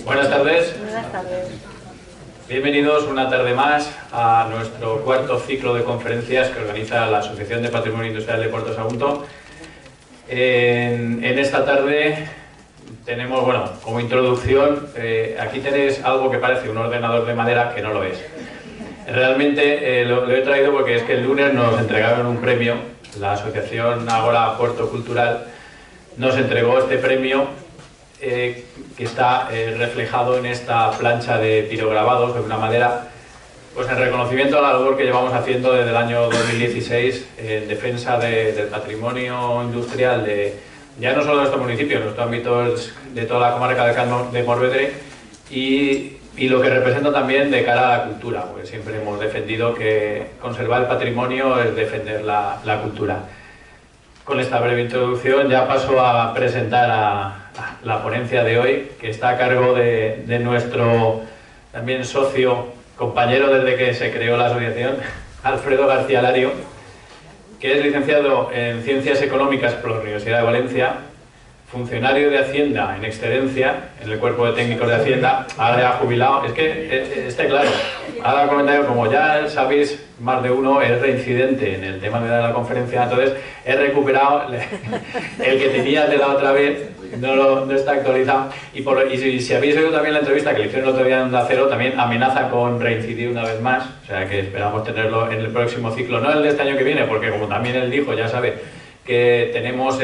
Buenas tardes. Buenas tardes. Bienvenidos una tarde más a nuestro cuarto ciclo de conferencias que organiza la Asociación de Patrimonio Industrial de Puerto Sagunto. En esta tarde tenemos, bueno, como introducción, aquí tenéis algo que parece un ordenador de madera que no lo es. Realmente lo he traído porque es que el lunes nos entregaron un premio, la Asociación Agora Puerto Cultural nos entregó este premio que está reflejado en esta plancha de pirograbados de una madera, pues en reconocimiento a la labor que llevamos haciendo desde el año 2016 en defensa del patrimonio industrial ya no solo de nuestro municipio, en nuestro ámbito de toda la comarca de Morvedre y lo que representa también de cara a la cultura, porque siempre hemos defendido que conservar el patrimonio es defender la cultura. Con esta breve introducción ya paso a presentar a la ponencia de hoy, que está a cargo de nuestro también socio, compañero desde que se creó la asociación, Alfredo García Lario, que es licenciado en Ciencias Económicas por la Universidad de Valencia, funcionario de Hacienda en excedencia en el Cuerpo de Técnicos de Hacienda, ahora ya jubilado. Es que está claro, ahora comentario, como ya sabéis, más de uno es reincidente en el tema de la conferencia, entonces he recuperado el que tenía de la otra vez, no está actualizado, y si habéis oído también la entrevista que le hicieron el otro día en Onda Cero, también amenaza con reincidir una vez más, o sea que esperamos tenerlo en el próximo ciclo, no el de este año que viene, porque como también él dijo, ya sabe que tenemos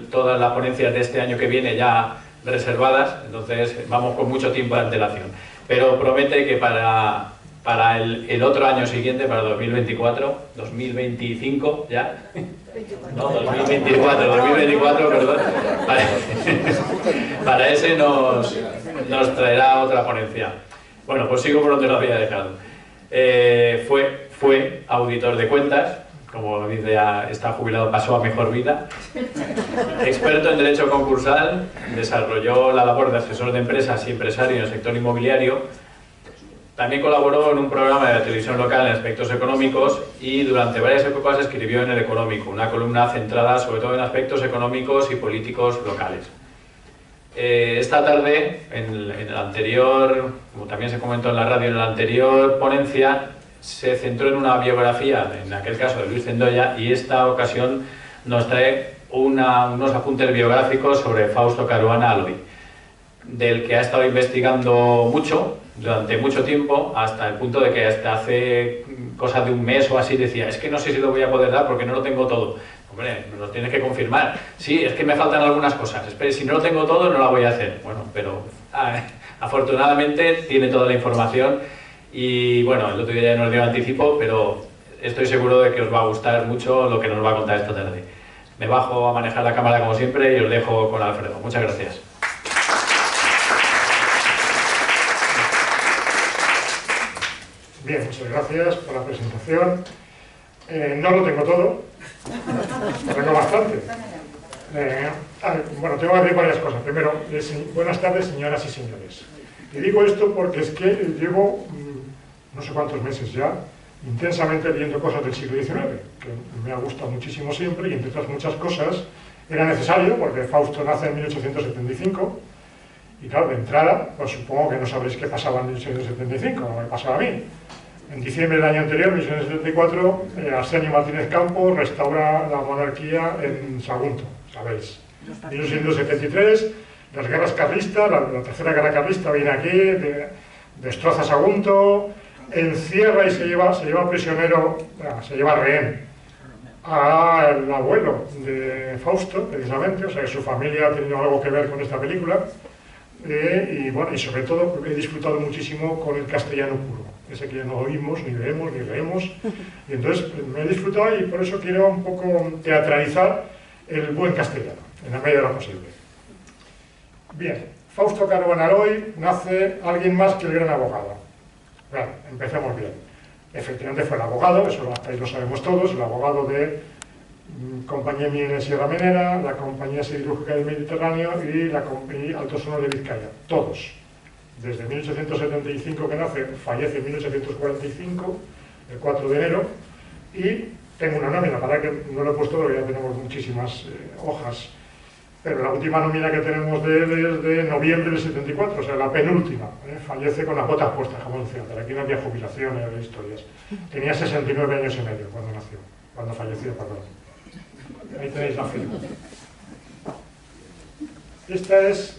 todas las ponencias de este año que viene ya reservadas, entonces vamos con mucho tiempo de antelación, pero promete que para el otro año siguiente, para 2024, 2025 ya, no, 2024, perdón, para ese nos traerá otra ponencia. Bueno, pues sigo por donde lo había dejado. Fue auditor de cuentas, como dice, ya está jubilado, pasó a mejor vida. Experto en Derecho Concursal, desarrolló la labor de asesor de empresas y empresario en el sector inmobiliario. También colaboró en un programa de la televisión local en aspectos económicos y durante varias épocas escribió en El Económico, una columna centrada sobre todo en aspectos económicos y políticos locales. Esta tarde, en el anterior, como también se comentó en la radio, en la anterior ponencia, se centró en una biografía, en aquel caso de Luis Zendoya, y esta ocasión nos trae unos apuntes biográficos sobre Fausto Caruana Aloy, del que ha estado investigando mucho, durante mucho tiempo, hasta el punto de que hasta hace cosa de un mes o así decía, es que no sé si lo voy a poder dar porque no lo tengo todo. Hombre, me lo tienes que confirmar. Sí, es que me faltan algunas cosas. Espere, si no lo tengo todo, no la voy a hacer. Bueno, pero afortunadamente tiene toda la información. Y bueno, el otro día ya nos dio anticipo, pero estoy seguro de que os va a gustar mucho lo que nos va a contar esta tarde. Me bajo a manejar la cámara como siempre y os dejo con Alfredo. Muchas gracias. Bien, muchas gracias por la presentación. No lo tengo todo, lo tengo bastante. Bueno, tengo que decir varias cosas. Primero, buenas tardes, señoras y señores. Y digo esto porque es que llevo no sé cuántos meses ya intensamente leyendo cosas del siglo XIX, que me ha gustado muchísimo siempre y entre otras muchas cosas era necesario porque Fausto nace en 1875 y claro, de entrada, pues supongo que no sabréis qué pasaba en 1875, como me pasaba a mí. En diciembre del año anterior, 1874, Arsenio Martínez Campos restaura la monarquía en Sagunto, sabéis. En 1873, las guerras carlistas, la tercera guerra carlista viene aquí, destroza Sagunto, encierra y se lleva prisionero, se lleva rehén al abuelo de Fausto, precisamente, o sea que su familia ha tenido algo que ver con esta película, y bueno, y sobre todo he disfrutado muchísimo con el castellano puro, ese que ya no oímos, ni leemos, y entonces me he disfrutado y por eso quiero un poco teatralizar el buen castellano, en la medida de lo posible. Bien, Fausto Caruana Aloy nace alguien más que el gran abogado. Bueno, empecemos bien. Efectivamente fue el abogado, eso hasta ahí lo sabemos todos, el abogado de Compañía Minera Sierra Menera, la Compañía Siderúrgica del Mediterráneo y la Compañía Altos Hornos de Vizcaya, todos. Desde 1875 que nace, fallece en 1845, el 4 de enero, y tengo una nómina, para que no lo he puesto porque ya tenemos muchísimas hojas pero la última nómina que tenemos de él es de noviembre del 74, o sea, la penúltima. Fallece con las botas puestas, como decía antes. Aquí no había jubilaciones de historias. Tenía 69 años y medio cuando nació, cuando falleció, perdón. Ahí tenéis la firma. Esta es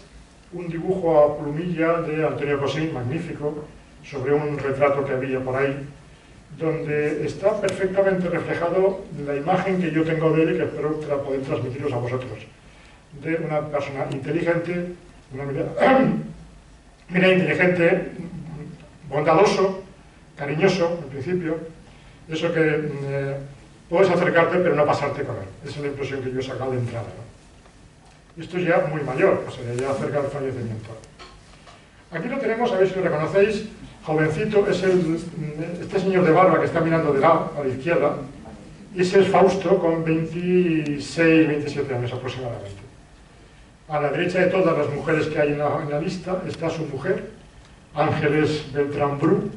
un dibujo a plumilla de Antonio Cosín, magnífico, sobre un retrato que había por ahí, donde está perfectamente reflejado la imagen que yo tengo de él y que espero poder transmitiros a vosotros, de una persona inteligente, una mirada inteligente, bondadoso, cariñoso, en principio, eso que puedes acercarte pero no pasarte con él. Esa es la impresión que yo he sacado de entrada, ¿no? Esto es ya muy mayor, o sea, ya cerca del fallecimiento. Aquí lo tenemos, a ver si lo reconocéis, jovencito, es este señor de barba que está mirando de lado, a la izquierda, y ese es Fausto con 26, 27 años aproximadamente. A la derecha de todas las mujeres que hay en la lista está su mujer, Ángeles Beltrán Bru,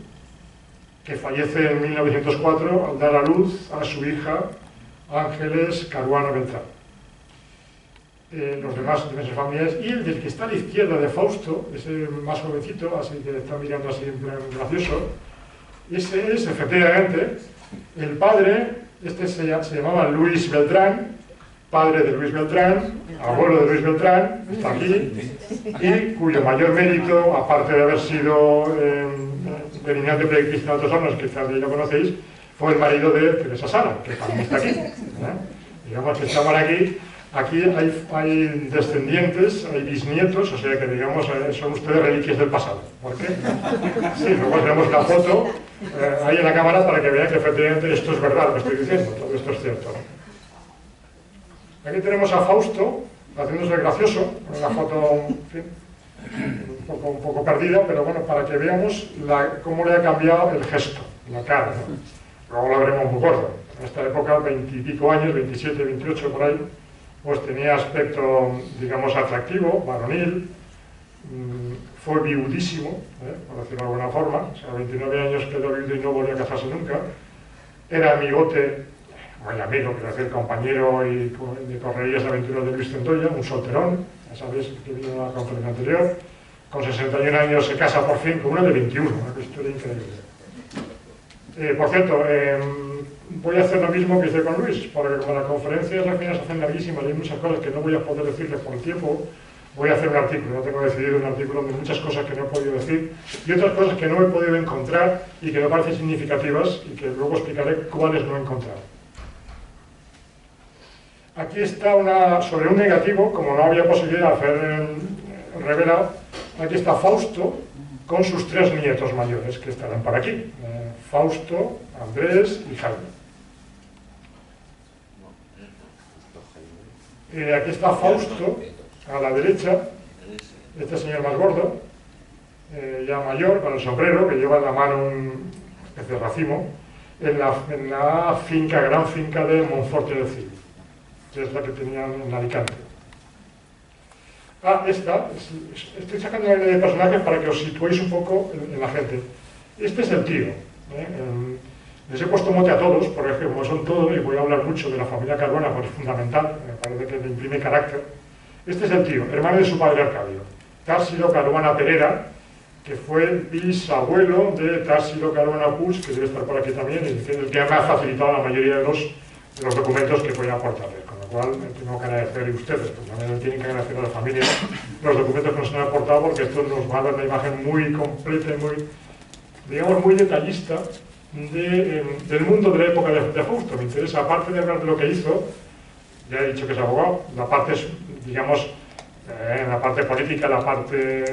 que fallece en 1904 al dar a luz a su hija Ángeles Caruana Beltrán. Los demás familiares, y el del que está a la izquierda de Fausto, ese más jovencito, así que está mirando así en plan gracioso, ese es efectivamente el padre, se llamaba Luis Beltrán, padre de Luis Beltrán, abuelo de Luis Beltrán, está aquí, y cuyo mayor mérito, aparte de haber sido delineante predictista de otros años, que quizás ya lo conocéis, fue el marido de Teresa Sara, que también está aquí. Digamos que estamos aquí. Aquí hay descendientes, hay bisnietos, o sea que digamos son ustedes reliquias del pasado. ¿Por qué? Sí, luego tenemos la foto ahí en la cámara para que vean que efectivamente esto es verdad lo que estoy diciendo, todo esto es cierto. Aquí tenemos a Fausto haciéndose gracioso, una foto en fin, un poco perdida, pero bueno, para que veamos cómo le ha cambiado el gesto, la cara, ¿no? Luego lo veremos muy gordo. En esta época, 20 y pico años, 27, 28 por ahí, pues tenía aspecto, digamos, atractivo, varonil, fue viudísimo, por decirlo de alguna forma, o sea, 29 años quedó viudo y no volvió a casarse nunca, era amigote, muy amigo, quiero decir, compañero y de correrías de aventuras de Luis Centolla, un solterón, ya sabéis que vino a la conferencia anterior, con 61 años se casa por fin con una de 21, una historia increíble. Por cierto, voy a hacer lo mismo que hice con Luis, porque como las conferencias al final se hacen larguísimas y hay muchas cosas que no voy a poder decirles por el tiempo, voy a hacer un artículo, no tengo decidido un artículo de muchas cosas que no he podido decir y otras cosas que no he podido encontrar y que me parecen significativas y que luego explicaré cuáles no he encontrado. Aquí está sobre un negativo, como no había posibilidad de hacer revelado, aquí está Fausto con sus 3 nietos mayores que estarán por aquí, Fausto, Andrés y Jaime. Aquí está Fausto, a la derecha, este señor más gordo, ya mayor, con el sombrero, que lleva en la mano una especie de racimo, en la finca, gran finca de Monforte del Cid, que es la que tenían en Alicante. Estoy sacando de personajes para que os situéis un poco en la gente. Este es el tío. Les he puesto mote a todos, porque como son todos, y voy a hablar mucho de la familia Caruana, porque es fundamental, me parece que le imprime carácter. Este es el tío, hermano de su padre Arcadio, Társilo Caruana Pereira, que fue bisabuelo de Társilo Caruana Puig, que debe estar por aquí también, y el que me ha facilitado la mayoría de los documentos que voy a aportarles, con lo cual tengo que agradecerle a ustedes, pues también tienen que agradecer a la familia los documentos que nos han aportado, porque esto nos va a dar una imagen muy completa y muy, digamos, muy detallista del mundo de la época de Fausto. Me interesa, aparte de hablar de lo que hizo, ya he dicho que es abogado, la parte, digamos, la parte política, la parte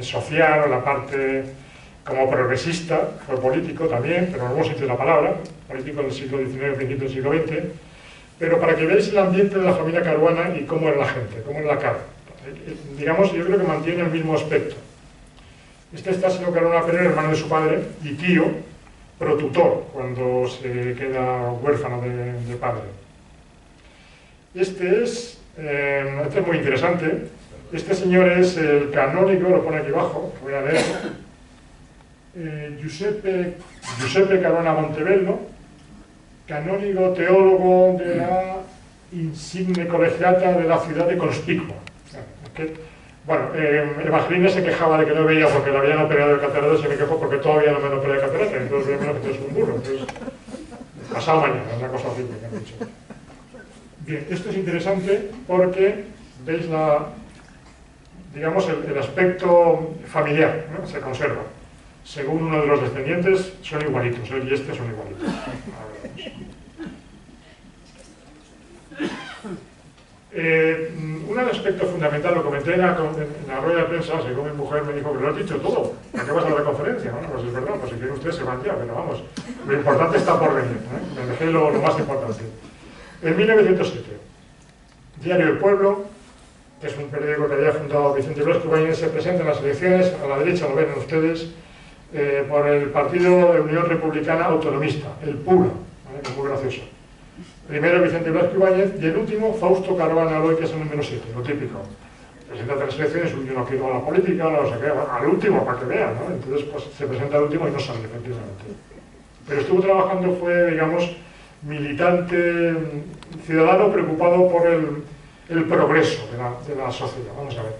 social, la parte como progresista, fue político también, pero en algún sitio de la palabra, político del siglo XIX, principio del siglo XX, pero para que veáis el ambiente de la familia Caruana y cómo era la gente, cómo era la cara. Digamos, yo creo que mantiene el mismo aspecto. Este está siendo Caruana Pereira, hermano de su padre, y tío, protutor, cuando se queda huérfano de padre. Este es muy interesante. Este señor es el canónigo, lo pone aquí abajo, voy a leer. Giuseppe Caruana Montebello, canónigo teólogo de la insigne colegiata de la ciudad de Conspicua. Bueno, Evangelina se quejaba de que no veía porque le habían operado de catarata, y se me quejó porque todavía no me han operado de catarata, entonces veo menos que es un burro. Entonces, pasado mañana, una cosa horrible que han dicho. Bien, esto es interesante porque veis digamos, el aspecto familiar, ¿no? Se conserva. Según uno de los descendientes, son igualitos, él y este son igualitos. Un aspecto fundamental, lo comenté en la rueda de prensa, según mi mujer me dijo que lo has dicho todo, ¿a qué vas a la conferencia? ¿No? Pues es verdad, pues si quieren ustedes se van ya, pero vamos, lo importante está por venir, ¿eh? Me dejé lo más importante. En 1907, Diario El Pueblo, que es un periódico que había fundado Vicente Blasco Ibáñez, se presenta en las elecciones, a la derecha lo ven ustedes, por el Partido de Unión Republicana Autonomista, el PURA, ¿vale? Que es muy gracioso. Primero Vicente Blasco Ibáñez y el último Fausto Caruana Aloy, que es el número 7, lo típico. Presenta las elecciones, yo no quiero a la política, no sé qué, al último para que vean, ¿no? Entonces pues, se presenta al último y no sale, efectivamente. Pero estuvo trabajando, fue, digamos, militante, ciudadano preocupado por el progreso de la sociedad. Vamos a ver.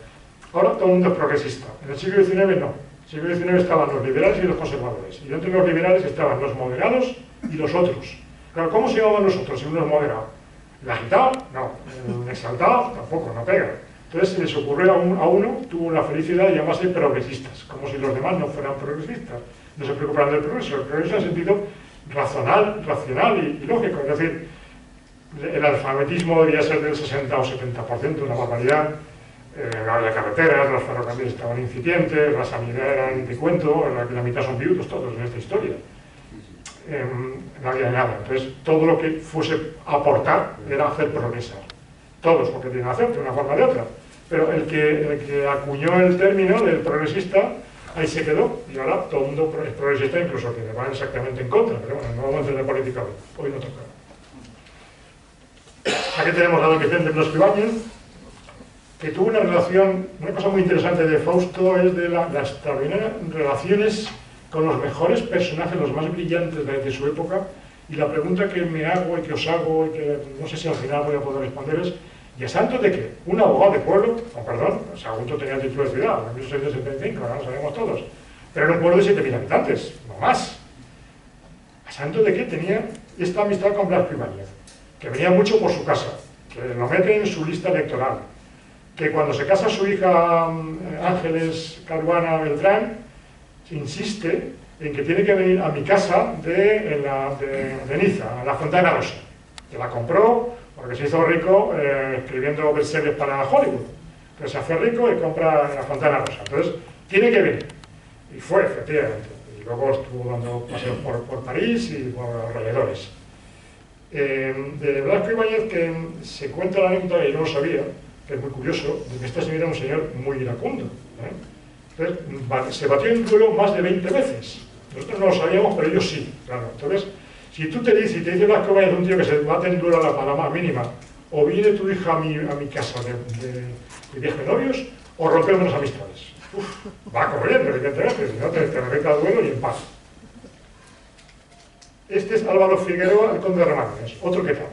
Ahora todo el mundo es progresista. En el siglo XIX no. En el siglo XIX estaban los liberales y los conservadores. Y dentro de los liberales estaban los moderados y los otros. Claro, ¿cómo se llamaban los otros si uno es moderado? ¿El agitado? No. ¿El exaltado? Tampoco, no pega. Entonces se les ocurrió a uno, tuvo la felicidad de llamarse progresistas, como si los demás no fueran progresistas. No se preocuparan del progreso. El progreso en sentido racional y lógico. Es decir, el alfabetismo debía ser del 60 o 70%, una barbaridad. No había carreteras, los ferrocarriles estaban incipientes, la sanidad era de cuento, la mitad son viudos todos en esta historia. No había nada. Entonces, todo lo que fuese aportar era hacer progresar. Todos, porque tienen que hacer de una forma o de otra. Pero el que acuñó el término del progresista, ahí se quedó. Y ahora todo el mundo es progresista, incluso que le van exactamente en contra. Pero bueno, no vamos a entrar en política hoy no toca. Aquí tenemos a don Vicente Blasco Ibáñez, que tuvo una relación, una cosa muy interesante de Fausto es de las extraordinarias relaciones con los mejores personajes, los más brillantes de su época, y la pregunta que me hago y que os hago, y que no sé si al final voy a poder responder es, ¿y a santo de qué? Un abogado de pueblo, perdón, Sagunto tenía el título de ciudad, en 1675, ahora lo sabemos todos, pero era un pueblo de 7.000 habitantes, no más. ¿A santo de qué tenía esta amistad con Blasco Ibáñez? Que venía mucho por su casa, que lo mete en su lista electoral, que cuando se casa su hija Ángeles Caruana Beltrán, insiste en que tiene que venir a mi casa de Niza, a la Fontana Rosa, que la compró porque se hizo rico escribiendo bestsellers para Hollywood. Entonces se hace rico y compra la Fontana Rosa. Entonces tiene que venir. Y fue, efectivamente. Y luego estuvo dando paseos por París y por alrededores. De Blasco Ibáñez, que se cuenta la anécdota, y yo no lo sabía, que es muy curioso, de que este señor era un señor muy iracundo. Entonces, se batió en duelo más de 20 veces. Nosotros no lo sabíamos, pero ellos sí, claro. Entonces, si tú te dice Blasco Ibáñez un tío que se bate en duelo a la más mínima, o viene tu hija a mi casa de viaje de novios, o rompemos las amistades. Va corriendo, evidentemente, si no te remete al duelo y en paz. Este es Álvaro Figueroa, el conde de Remanones, otro que tal.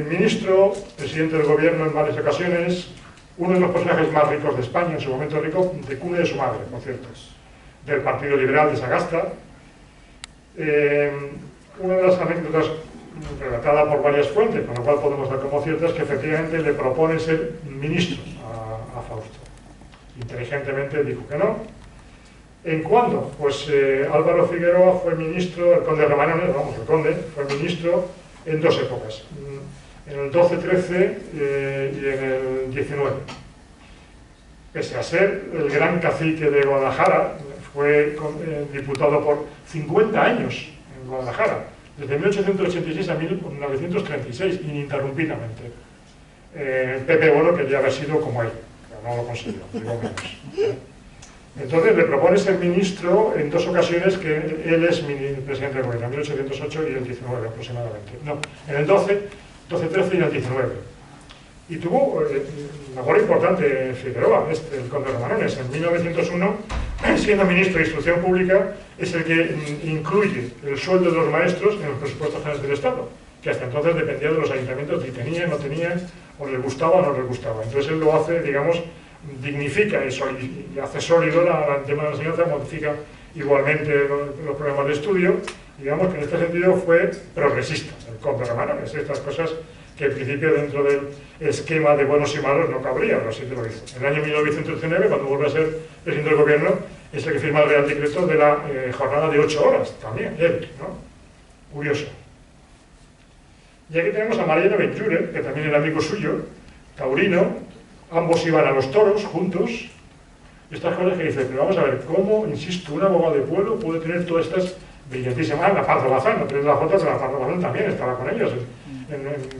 Ministro, presidente del gobierno en varias ocasiones, uno de los personajes más ricos de España, en su momento rico, de cuna de su madre, por cierto, del Partido Liberal de Sagasta. Una de las anécdotas relatada por varias fuentes, con lo cual podemos dar como ciertas, que efectivamente le propone ser ministro a Fausto. Inteligentemente dijo que no. ¿En cuándo? Pues Álvaro Figueroa fue ministro, el conde de Remanones, vamos, el conde, fue ministro en dos épocas, en el 12-13 y en el 19. Pese a ser el gran cacique de Guadalajara, fue diputado por 50 años en Guadalajara, desde 1886 a 1936, ininterrumpidamente. Pepe Bono quería haber sido como él, pero no lo consiguió, digo menos. Entonces le propone ser ministro en dos ocasiones que él es presidente del gobierno, en 1808 y el 19 aproximadamente. No, en el 12, 13 y el 19. Y tuvo una labor importante Figueroa, el conde de Remanones. En 1901, siendo ministro de Instrucción Pública, es el que incluye el sueldo de los maestros en los presupuestos generales del Estado. que hasta entonces dependía de los ayuntamientos si tenían, no tenían, o les gustaba o no les gustaba. Entonces él lo hace, digamos, dignifica y hace sólido el tema de la enseñanza, modifica igualmente los programas de estudio, digamos que en este sentido fue progresista, el Conde Romano, es estas cosas que en principio dentro del esquema de buenos y malos no cabría, pero sí que lo hizo. En el año 1919, cuando vuelve a ser presidente del gobierno, es el que firma el Real Decreto de la jornada de 8 horas, también, él, ¿no? Curioso. Y aquí tenemos a Mariano Benlluren, que también era amigo suyo, taurino, ambos iban a los toros juntos, y estas cosas que dice, pero vamos a ver, ¿cómo, insisto, un abogado de pueblo puede tener todas estas brillantísimas? La Pardo Bazán, no tenéis la foto, pero la Pardo Bazán también estaba con ellos,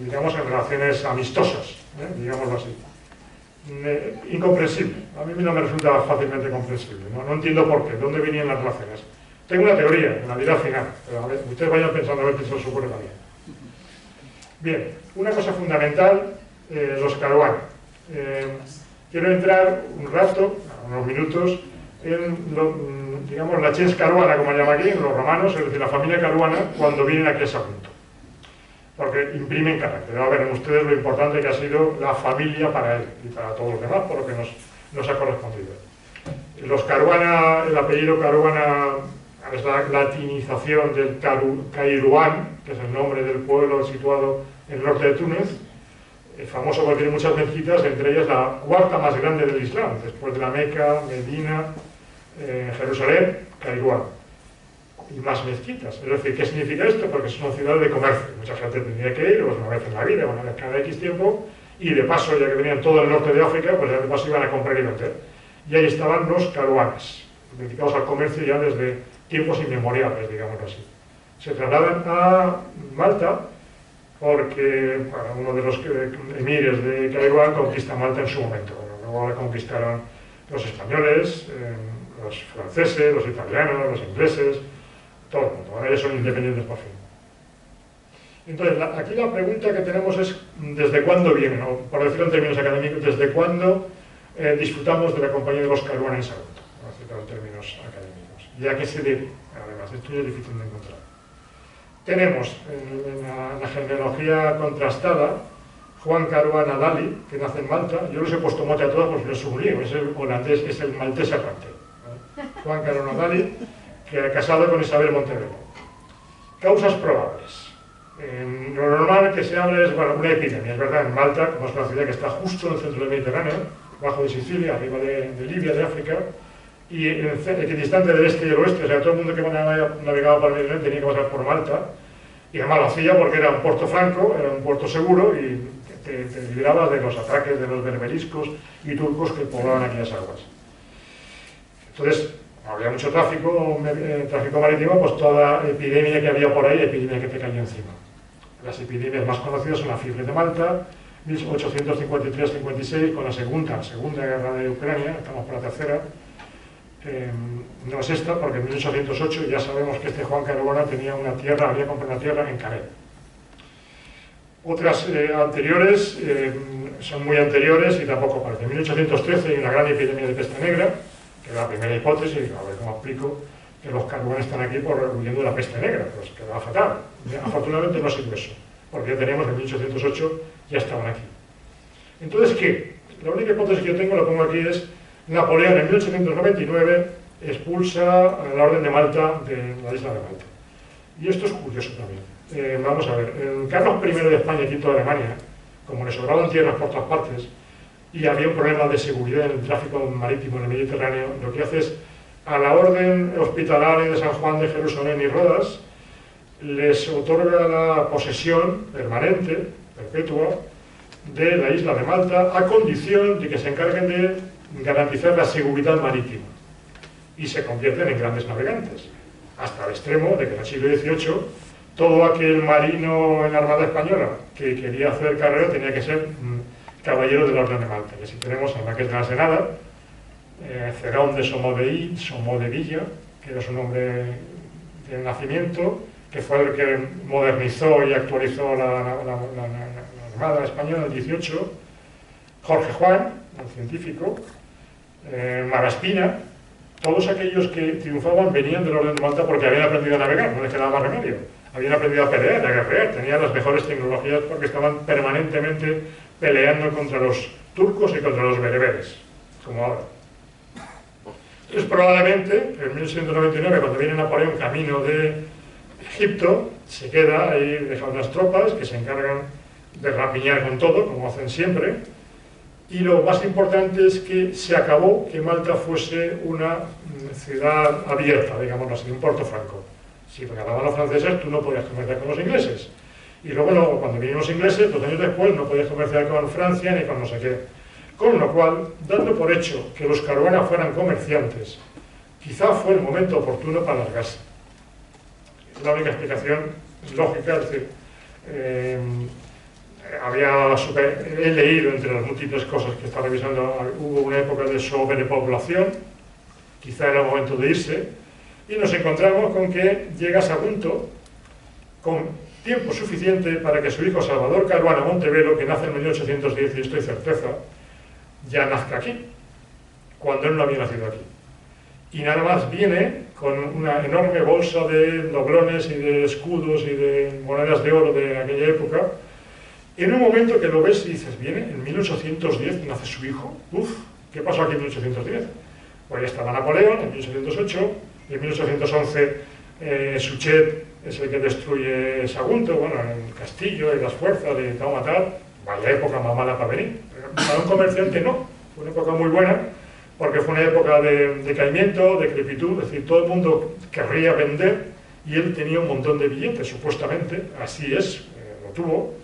digamos, en relaciones amistosas, digámoslo así. Incomprensible, a mí no me resulta fácilmente comprensible, no entiendo por qué, dónde venían las relaciones. Tengo una teoría, en la diré al final, pero a ver, ustedes vayan pensando a ver qué se les ocurre también. Bien, una cosa fundamental, los Caruana. Quiero entrar un rato, unos minutos, en digamos, la gens Caruana, como llaman aquí, en los romanos, es decir, la familia Caruana, cuando vienen aquí a Sagunto. Porque imprimen carácter. Ahora verán ustedes lo importante que ha sido la familia para él y para todos los demás, por lo que nos ha correspondido. Los Caruana, el apellido Caruana es la latinización del Cairuán, que es el nombre del pueblo situado en el norte de Túnez, famoso porque tiene muchas mezquitas, entre ellas la cuarta más grande del Islam, después de la Meca, Medina, Jerusalén, Cairuán, y más mezquitas. Es decir, ¿qué significa esto? Porque es una ciudad de comercio, mucha gente tendría que ir, una vez en la vida, una vez cada X tiempo, y de paso, ya que venían todo el norte de África, pues ya de paso iban a comprar y vender. Y ahí estaban los caruanes, dedicados al comercio ya desde tiempos inmemoriales, digámoslo así. Se trasladan a Malta porque uno de los emires de Cairuán conquista Malta en su momento. Luego la conquistaron los españoles, los franceses, los italianos, los ingleses, todo el mundo. Ahora ya son independientes por fin. Entonces, aquí la pregunta que tenemos es ¿desde cuándo vienen? O, por decirlo en términos académicos, ¿desde cuándo disfrutamos de la compañía de los Caruana en Sagunto? Por decirlo en términos académicos. ¿Y a qué se debe? Además, esto ya es difícil de encontrar. Tenemos en la genealogía contrastada Juan Caruana Dali, que nace en Malta. Yo les he puesto mote a todos porque es un lío, es el holandés, es el maltés aparte. Juan Caruana Dali, que ha casado con Isabel Montevero. Causas probables. Lo normal que se habla es una epidemia, es verdad, en Malta, como es una ciudad que está justo en el centro del Mediterráneo, bajo de Sicilia, arriba de Libia, de África, y equidistante del este y del oeste, o sea, todo el mundo que navegaba por el Mediterráneo tenía que pasar por Malta, y además lo hacía porque era un puerto franco, era un puerto seguro, y te librabas de los ataques de los berberiscos y turcos que poblaban aquellas aguas. Entonces, había mucho tráfico marítimo, pues toda epidemia que había por ahí, epidemia que te cayó encima. Las epidemias más conocidas son la fiebre de Malta, 1853-56, con la segunda guerra de Ucrania, estamos por la tercera. No es esta, porque en 1808 ya sabemos que este Juan Caruana tenía había comprado una tierra en Carel. Otras anteriores son muy anteriores y tampoco aparecen. En 1813 hay una gran epidemia de peste negra, que es la primera hipótesis, a ver cómo explico que los caruanes están aquí huyendo de la peste negra, pues que va fatal. Afortunadamente no ha sido eso, porque ya teníamos en 1808, ya estaban aquí. Entonces, ¿qué? La única hipótesis que yo tengo, la pongo aquí, es Napoleón en 1899 expulsa a la Orden de Malta de la isla de Malta. Y esto es curioso también. Vamos a ver, Carlos I de España y V de Alemania, como le sobraban tierras por todas partes, y había un problema de seguridad en el tráfico marítimo en el Mediterráneo, lo que hace es, a la Orden Hospitalaria de San Juan de Jerusalén y Rodas, les otorga la posesión permanente, perpetua, de la isla de Malta, a condición de que se encarguen de garantizar la seguridad marítima. Y se convierten en grandes navegantes, hasta el extremo de que en el siglo XVIII todo aquel marino en la Armada Española que quería hacer carrera tenía que ser caballero de la Orden de Malta. Y así tenemos al Marqués de la Senada, Cerón de Somodevilla, que era su nombre de nacimiento, que fue el que modernizó y actualizó la Armada Española en el XVIII, Jorge Juan, el científico, Malaspina. Todos aquellos que triunfaban venían de la Orden de Malta porque habían aprendido a navegar, no les quedaba más remedio. habían aprendido a pelear, a guerrear, tenían las mejores tecnologías porque estaban permanentemente peleando contra los turcos y contra los bereberes, como ahora. Entonces, probablemente, en 1899, cuando viene Napoleón camino de Egipto, se queda ahí, deja unas tropas que se encargan de rapiñar con todo, como hacen siempre, y lo más importante es que se acabó que Malta fuese una ciudad abierta, digamos así, un Porto Franco. Si ganaban los franceses, tú no podías comerciar con los ingleses. Y luego, cuando vinieron los ingleses, 2 años después, no podías comerciar con Francia ni con no sé qué. Con lo cual, dando por hecho que los Caruana fueran comerciantes, quizá fue el momento oportuno para largarse. Es la única explicación lógica, es decir, he leído entre las múltiples cosas que está revisando, hubo una época de sobrepoblación, quizá era el momento de irse, y nos encontramos con que llega Sagunto con tiempo suficiente para que su hijo Salvador Caruana Montevelo, que nace en 1810, y estoy certeza, ya nazca aquí, cuando él no había nacido aquí. Y nada más viene con una enorme bolsa de doblones y de escudos y de monedas de oro de aquella época, en un momento que lo ves y dices, viene, en 1810 nace su hijo, ¿qué pasó aquí en 1810? Pues ya estaba Napoleón, en 1808, y en 1811 Suchet es el que destruye Sagunto, bueno, el castillo y las fuerzas de matar. Vaya época más mala para venir. Para un comerciante no, fue una época muy buena, porque fue una época de decaimiento, de decrepitud, es decir, todo el mundo querría vender y él tenía un montón de billetes, supuestamente, así es, lo tuvo,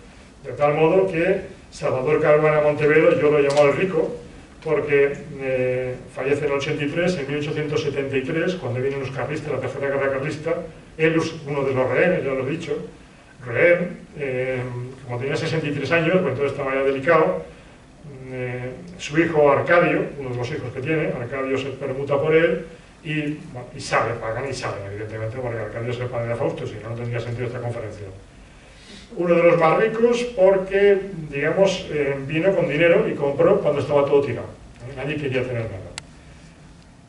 de tal modo que Salvador Caruana Montevelo, yo lo llamo el rico, porque fallece en el 83, en 1873, cuando vienen los carlistas, la tercera guerra carlista, él es uno de los rehenes, ya lo he dicho, rehén, como tenía 63 años, pues entonces estaba ya delicado, su hijo Arcadio, uno de los hijos que tiene, Arcadio se permuta por él y sale, pagan y salen, evidentemente, porque Arcadio es el padre de Fausto, si no, no tendría sentido esta conferencia. Uno de los más ricos porque, digamos, vino con dinero y compró cuando estaba todo tirado. Nadie quería tener nada.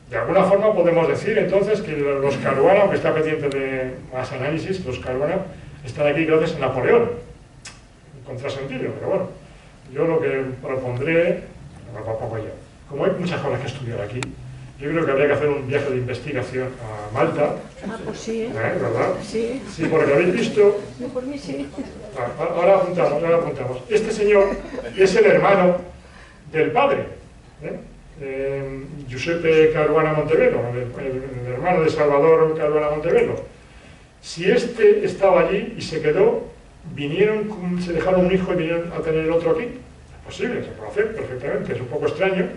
De alguna forma podemos decir entonces que los Caruana, aunque está pendiente de más análisis, los Caruana están aquí gracias a Napoleón. Un contrasentido, pero bueno. Yo lo que propondré, como hay muchas cosas que estudiar aquí, yo creo que habría que hacer un viaje de investigación a Malta. Pues sí. ¿Verdad? Sí. Sí, porque habéis visto... Yo por mí sí. Ahora apuntamos. Este señor es el hermano del padre, Giuseppe Caruana Montevelo, el hermano de Salvador Caruana Montevelo. Si este estaba allí y se quedó, se dejaron un hijo y vinieron a tener el otro aquí. Es posible, se puede hacer perfectamente, es un poco extraño,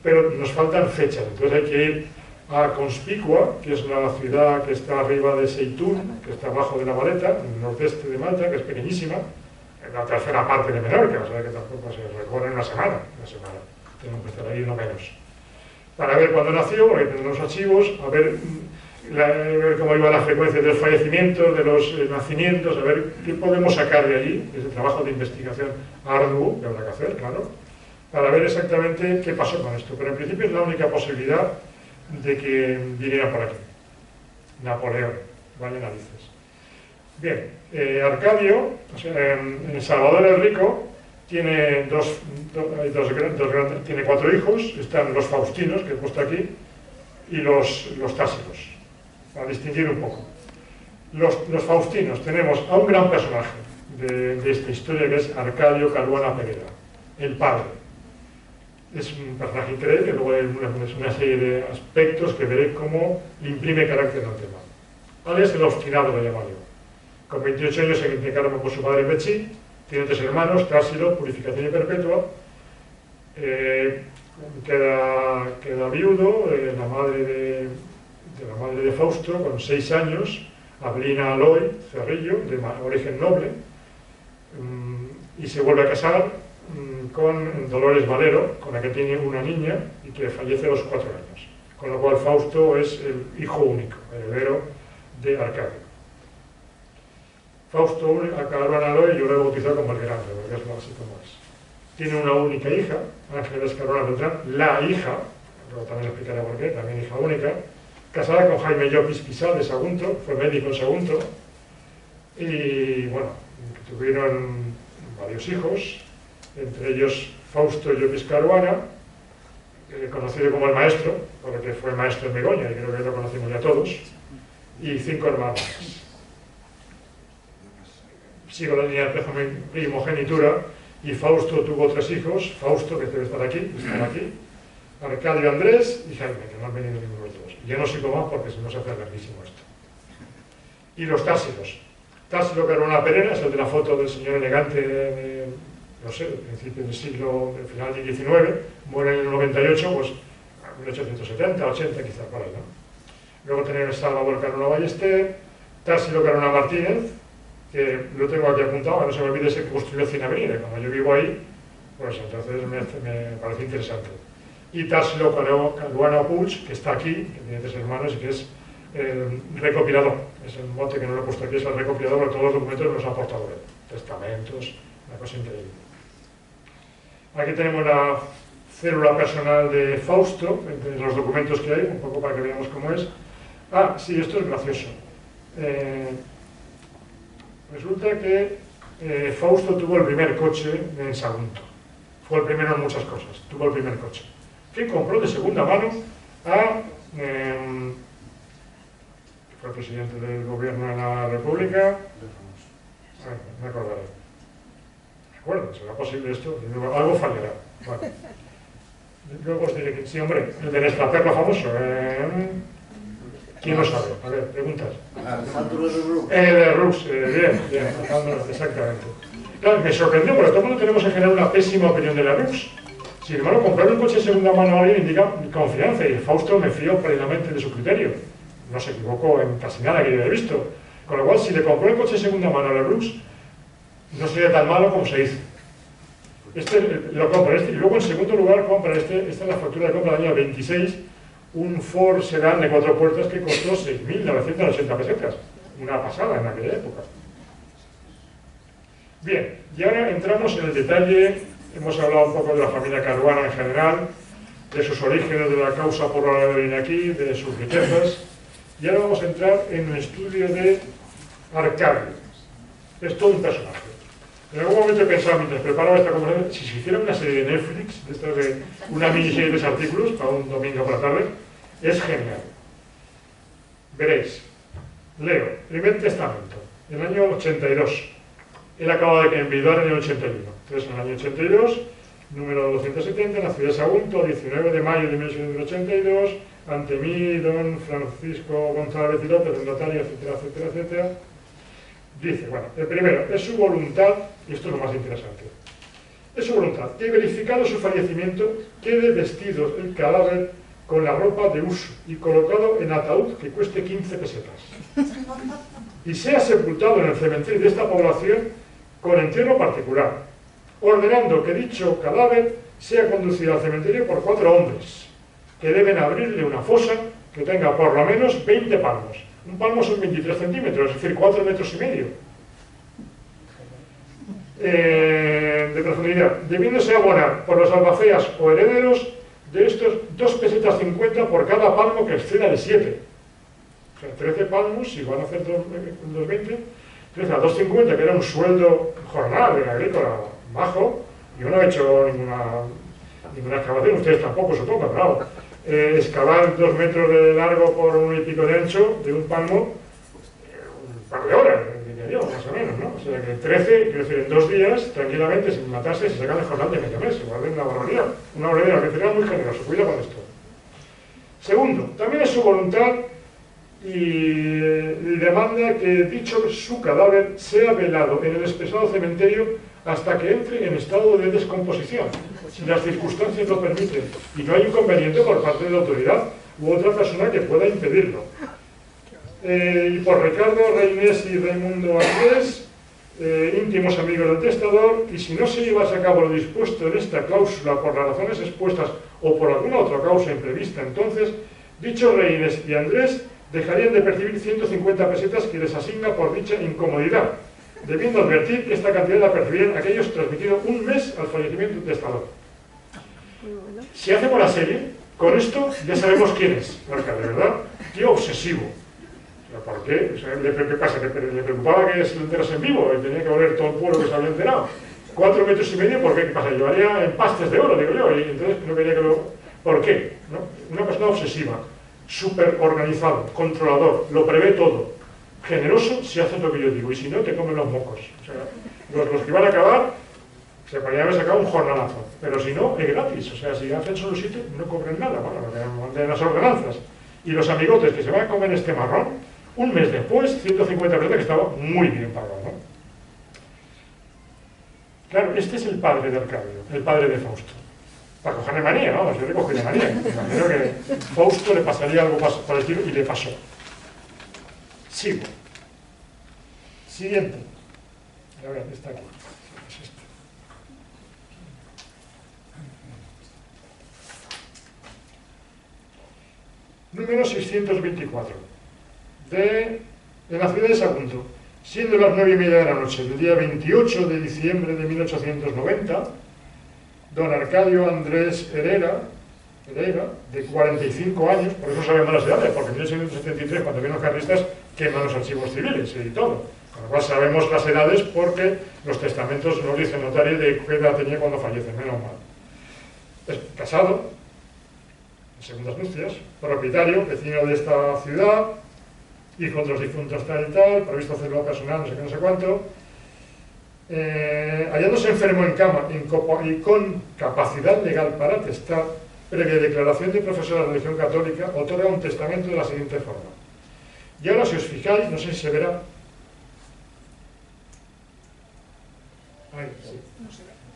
pero nos faltan fechas. Entonces hay que ir a Conspicua, que es la ciudad que está arriba de Seitún, que está abajo de La Valeta, en el nordeste de Malta, que es pequeñísima, en la tercera parte de Menorca, o sea que tampoco se recorre en una semana. Tenemos que estar ahí no menos. Para ver cuándo nació, porque tenemos los archivos, a ver cómo iba la frecuencia de los fallecimientos, de los nacimientos, a ver qué podemos sacar de allí, ese trabajo de investigación arduo que habrá que hacer, claro, para ver exactamente qué pasó con esto. Pero en principio es la única posibilidad de que viniera por aquí. Napoleón, vale narices. Bien, Arcadio, o sea, en Salvador el Rico, tiene tiene 4 hijos, están los Faustinos, que he puesto aquí, y los Tásicos, para distinguir un poco. Los Faustinos, tenemos a un gran personaje de esta historia, que es Arcadio Caruana Pereira, el padre. Es un personaje increíble, luego hay una serie de aspectos que veré cómo le imprime carácter al tema. Ahora es el obstinado, lo llamo yo. Con 28 años se implicaron por su padre Pechí, tiene 3 hermanos, Társilo, Purificación y Perpetua, queda viudo, la madre de Fausto, con 6 años, Avelina Aloy Cerrillo, de origen noble, y se vuelve a casar con Dolores Valero, con la que tiene una niña y que fallece a los 4 años. Con lo cual Fausto es el hijo único, heredero de Arcadio. Fausto a Caruana Aloy yo lo he bautizado como el grande, porque es así como es. Tiene una única hija, Ángeles Caruana Beltrán, la hija, luego también explicaré por qué, también hija única, casada con Jaime Llopis Pisal de Sagunto, fue médico en Sagunto, y bueno, tuvieron varios hijos, entre ellos Fausto Llopis Caruana, conocido como el maestro, porque fue maestro en Begoña, y creo que lo conocimos ya todos, y 5 hermanos. Sigo la línea de primogenitura, y Fausto tuvo 3 hijos, Fausto, que debe estar aquí, Arcadio Andrés y Jaime, que no han venido ninguno de los dos. Yo no sigo más porque si no se hace larguísimo esto. Y los Tásilos. Tásilo Caruana Perena es el de la foto del señor elegante, no sé, del principio del siglo, del final del XIX, muere en el 98, pues 1870, 80 quizás por ahí, ¿no? Luego tenemos Salvador Caruana Ballester, Tásilo Caruana Martínez, que lo tengo aquí apuntado, no se me olvide ese que construyó Cine Avenida, como yo vivo ahí, pues entonces me parece interesante. Y Tásilo Caruana Puig, que está aquí, que tiene 3 hermanos y que es el recopilador, es el mote que no lo he puesto aquí, es el recopilador de todos los documentos que nos ha aportado él, testamentos, una cosa increíble. Aquí tenemos la célula personal de Fausto, entre los documentos que hay, un poco para que veamos cómo es. Ah, sí, esto es gracioso. Resulta que Fausto tuvo el primer coche en Sagunto. Fue el primero en muchas cosas, tuvo el primer coche. Que compró de segunda mano a... fue el presidente del gobierno de la República. Me acordaré. ¿De acuerdo? ¿Será posible esto? Algo fallará. Bueno. Luego os diré que sí, hombre, el del extraperlo famoso. ¿Quién lo sabe? A ver, preguntas. De Rux, bien, exactamente. Claro, me sorprendió porque todo el mundo tenemos en general una pésima opinión de la Rux. Sin embargo, comprar un coche de segunda mano a alguien indica confianza y Fausto me fío plenamente de su criterio. No se equivocó en casi nada que yo haya visto. Con lo cual, si le compró el coche de segunda mano a la Rux, no sería tan malo como se hizo. Lo compra y luego en segundo lugar compra esta es la factura de compra del año 26, un Ford Sedán de 4 puertas que costó 6.980 pesetas. Una pasada en aquella época. Bien, y ahora entramos en el detalle. Hemos hablado un poco de la familia Caruana en general, de sus orígenes, de la causa por la que viene aquí, de sus riquezas. Y ahora vamos a entrar en el estudio de Arcadio. Es todo un personaje. En algún momento he pensado, mientras preparaba esta conversación, si se hiciera una serie de Netflix, de una miniserie de 3 artículos, para un domingo por la tarde, es genial. Veréis. Leo, Primer Testamento, en el año 82. Él acaba de enviudar en el 81. Entonces, en el año 82, número 270, en la ciudad de Sagunto, 19 de mayo de 1882, ante mí, don Francisco González y López, el notario, etcétera, etcétera, etcétera. Dice, bueno, el primero, es su voluntad, y esto es lo más interesante, es su voluntad que, verificado su fallecimiento, quede vestido el cadáver con la ropa de uso y colocado en ataúd que cueste 15 pesetas. Y sea sepultado en el cementerio de esta población con entierro particular, ordenando que dicho cadáver sea conducido al cementerio por 4 hombres, que deben abrirle una fosa que tenga por lo menos 20 palmos. Un palmo son 23 centímetros, es decir, 4,5 metros. De profundidad, debiéndose abonar por los albacéas o herederos de estos 2,50 pesetas por cada palmo que exceda de 7. O sea, 13 palmos, si van a hacer 2,20, 13 a 2,50, que era un sueldo jornal de agrícola bajo. Yo no he hecho ninguna excavación, ustedes tampoco, supongo, claro. Excavar 2 metros de largo por 1 y pico de ancho de un palmo, un par de horas, diría yo, más o menos, ¿no? O sea que 13, quiero decir, en 2 días, tranquilamente, sin matarse, se sacan el jornal de medio mes, igual es una barbaridad. Una barbaridad, que sería muy generoso, cuida con esto. Segundo, también es su voluntad y demanda que dicho su cadáver sea velado en el espesado cementerio hasta que entre en estado de descomposición, si las circunstancias lo permiten y no hay inconveniente por parte de la autoridad u otra persona que pueda impedirlo. Y por Ricardo, Reynés y Raimundo Andrés, íntimos amigos del testador, y si no se llevase a cabo lo dispuesto en esta cláusula por las razones expuestas o por alguna otra causa imprevista, entonces, dichos Reynés y Andrés dejarían de percibir 150 pesetas que les asigna por dicha incomodidad, debiendo advertir que esta cantidad la percibirán aquellos transmitido un mes al fallecimiento del testador. Si hacemos la serie, con esto ya sabemos quién es Arcadio, ¿verdad? Tío obsesivo. ¿Por ¿por qué? O sea, ¿qué pasa? ¿Le preocupaba que se lo enterase en vivo? Y tenía que oler todo el pueblo que se había enterado. 4,5 metros, ¿por qué? ¿Qué pasa? Llevaría empastes de oro, digo yo, y entonces no quería que lo... ¿Por qué? ¿No? Una persona obsesiva, súper organizado, controlador, lo prevé todo, generoso si haces lo que yo digo, y si no, te comen los mocos. O sea, los que van a acabar, se podrían haber sacado un jornalazo, pero si no, es gratis. O sea, si hacen solo sitio, no cobran nada, bueno, lo que mantienen las ordenanzas. Y los amigotes que se van a comer este marrón, un mes después, 150 personas que estaba muy bien pagado, ¿no? Claro, este es el padre de Arcadio, el padre de Fausto. Para cogerle manía, vamos, yo le cogí la manía. Me imagino que Fausto le pasaría algo por el estilo y le pasó. Sigo. Siguiente. A ver, está aquí. Es este. Número 624. De la ciudad de Sagunto. Siendo las 9:30 de la noche del día 28 de diciembre de 1890, don Arcadio Andrés Herrera, de 45 años, por eso sabemos las edades, porque en 1873, cuando vienen los carlistas, queman los archivos civiles y todo. Con lo cual sabemos las edades porque los testamentos no dicen notario de qué edad tenía cuando fallece, menos mal. Es casado, en segundas nupcias, propietario, vecino de esta ciudad, hijo de los difuntos tal y tal, previsto hacerlo personal, no sé qué, no sé cuánto. Hallándose enfermo en cama y con capacidad legal para atestar, previa declaración de profesor de la religión católica, otorga un testamento de la siguiente forma. Y ahora, si os fijáis, no sé si se verá. Ahí, sí.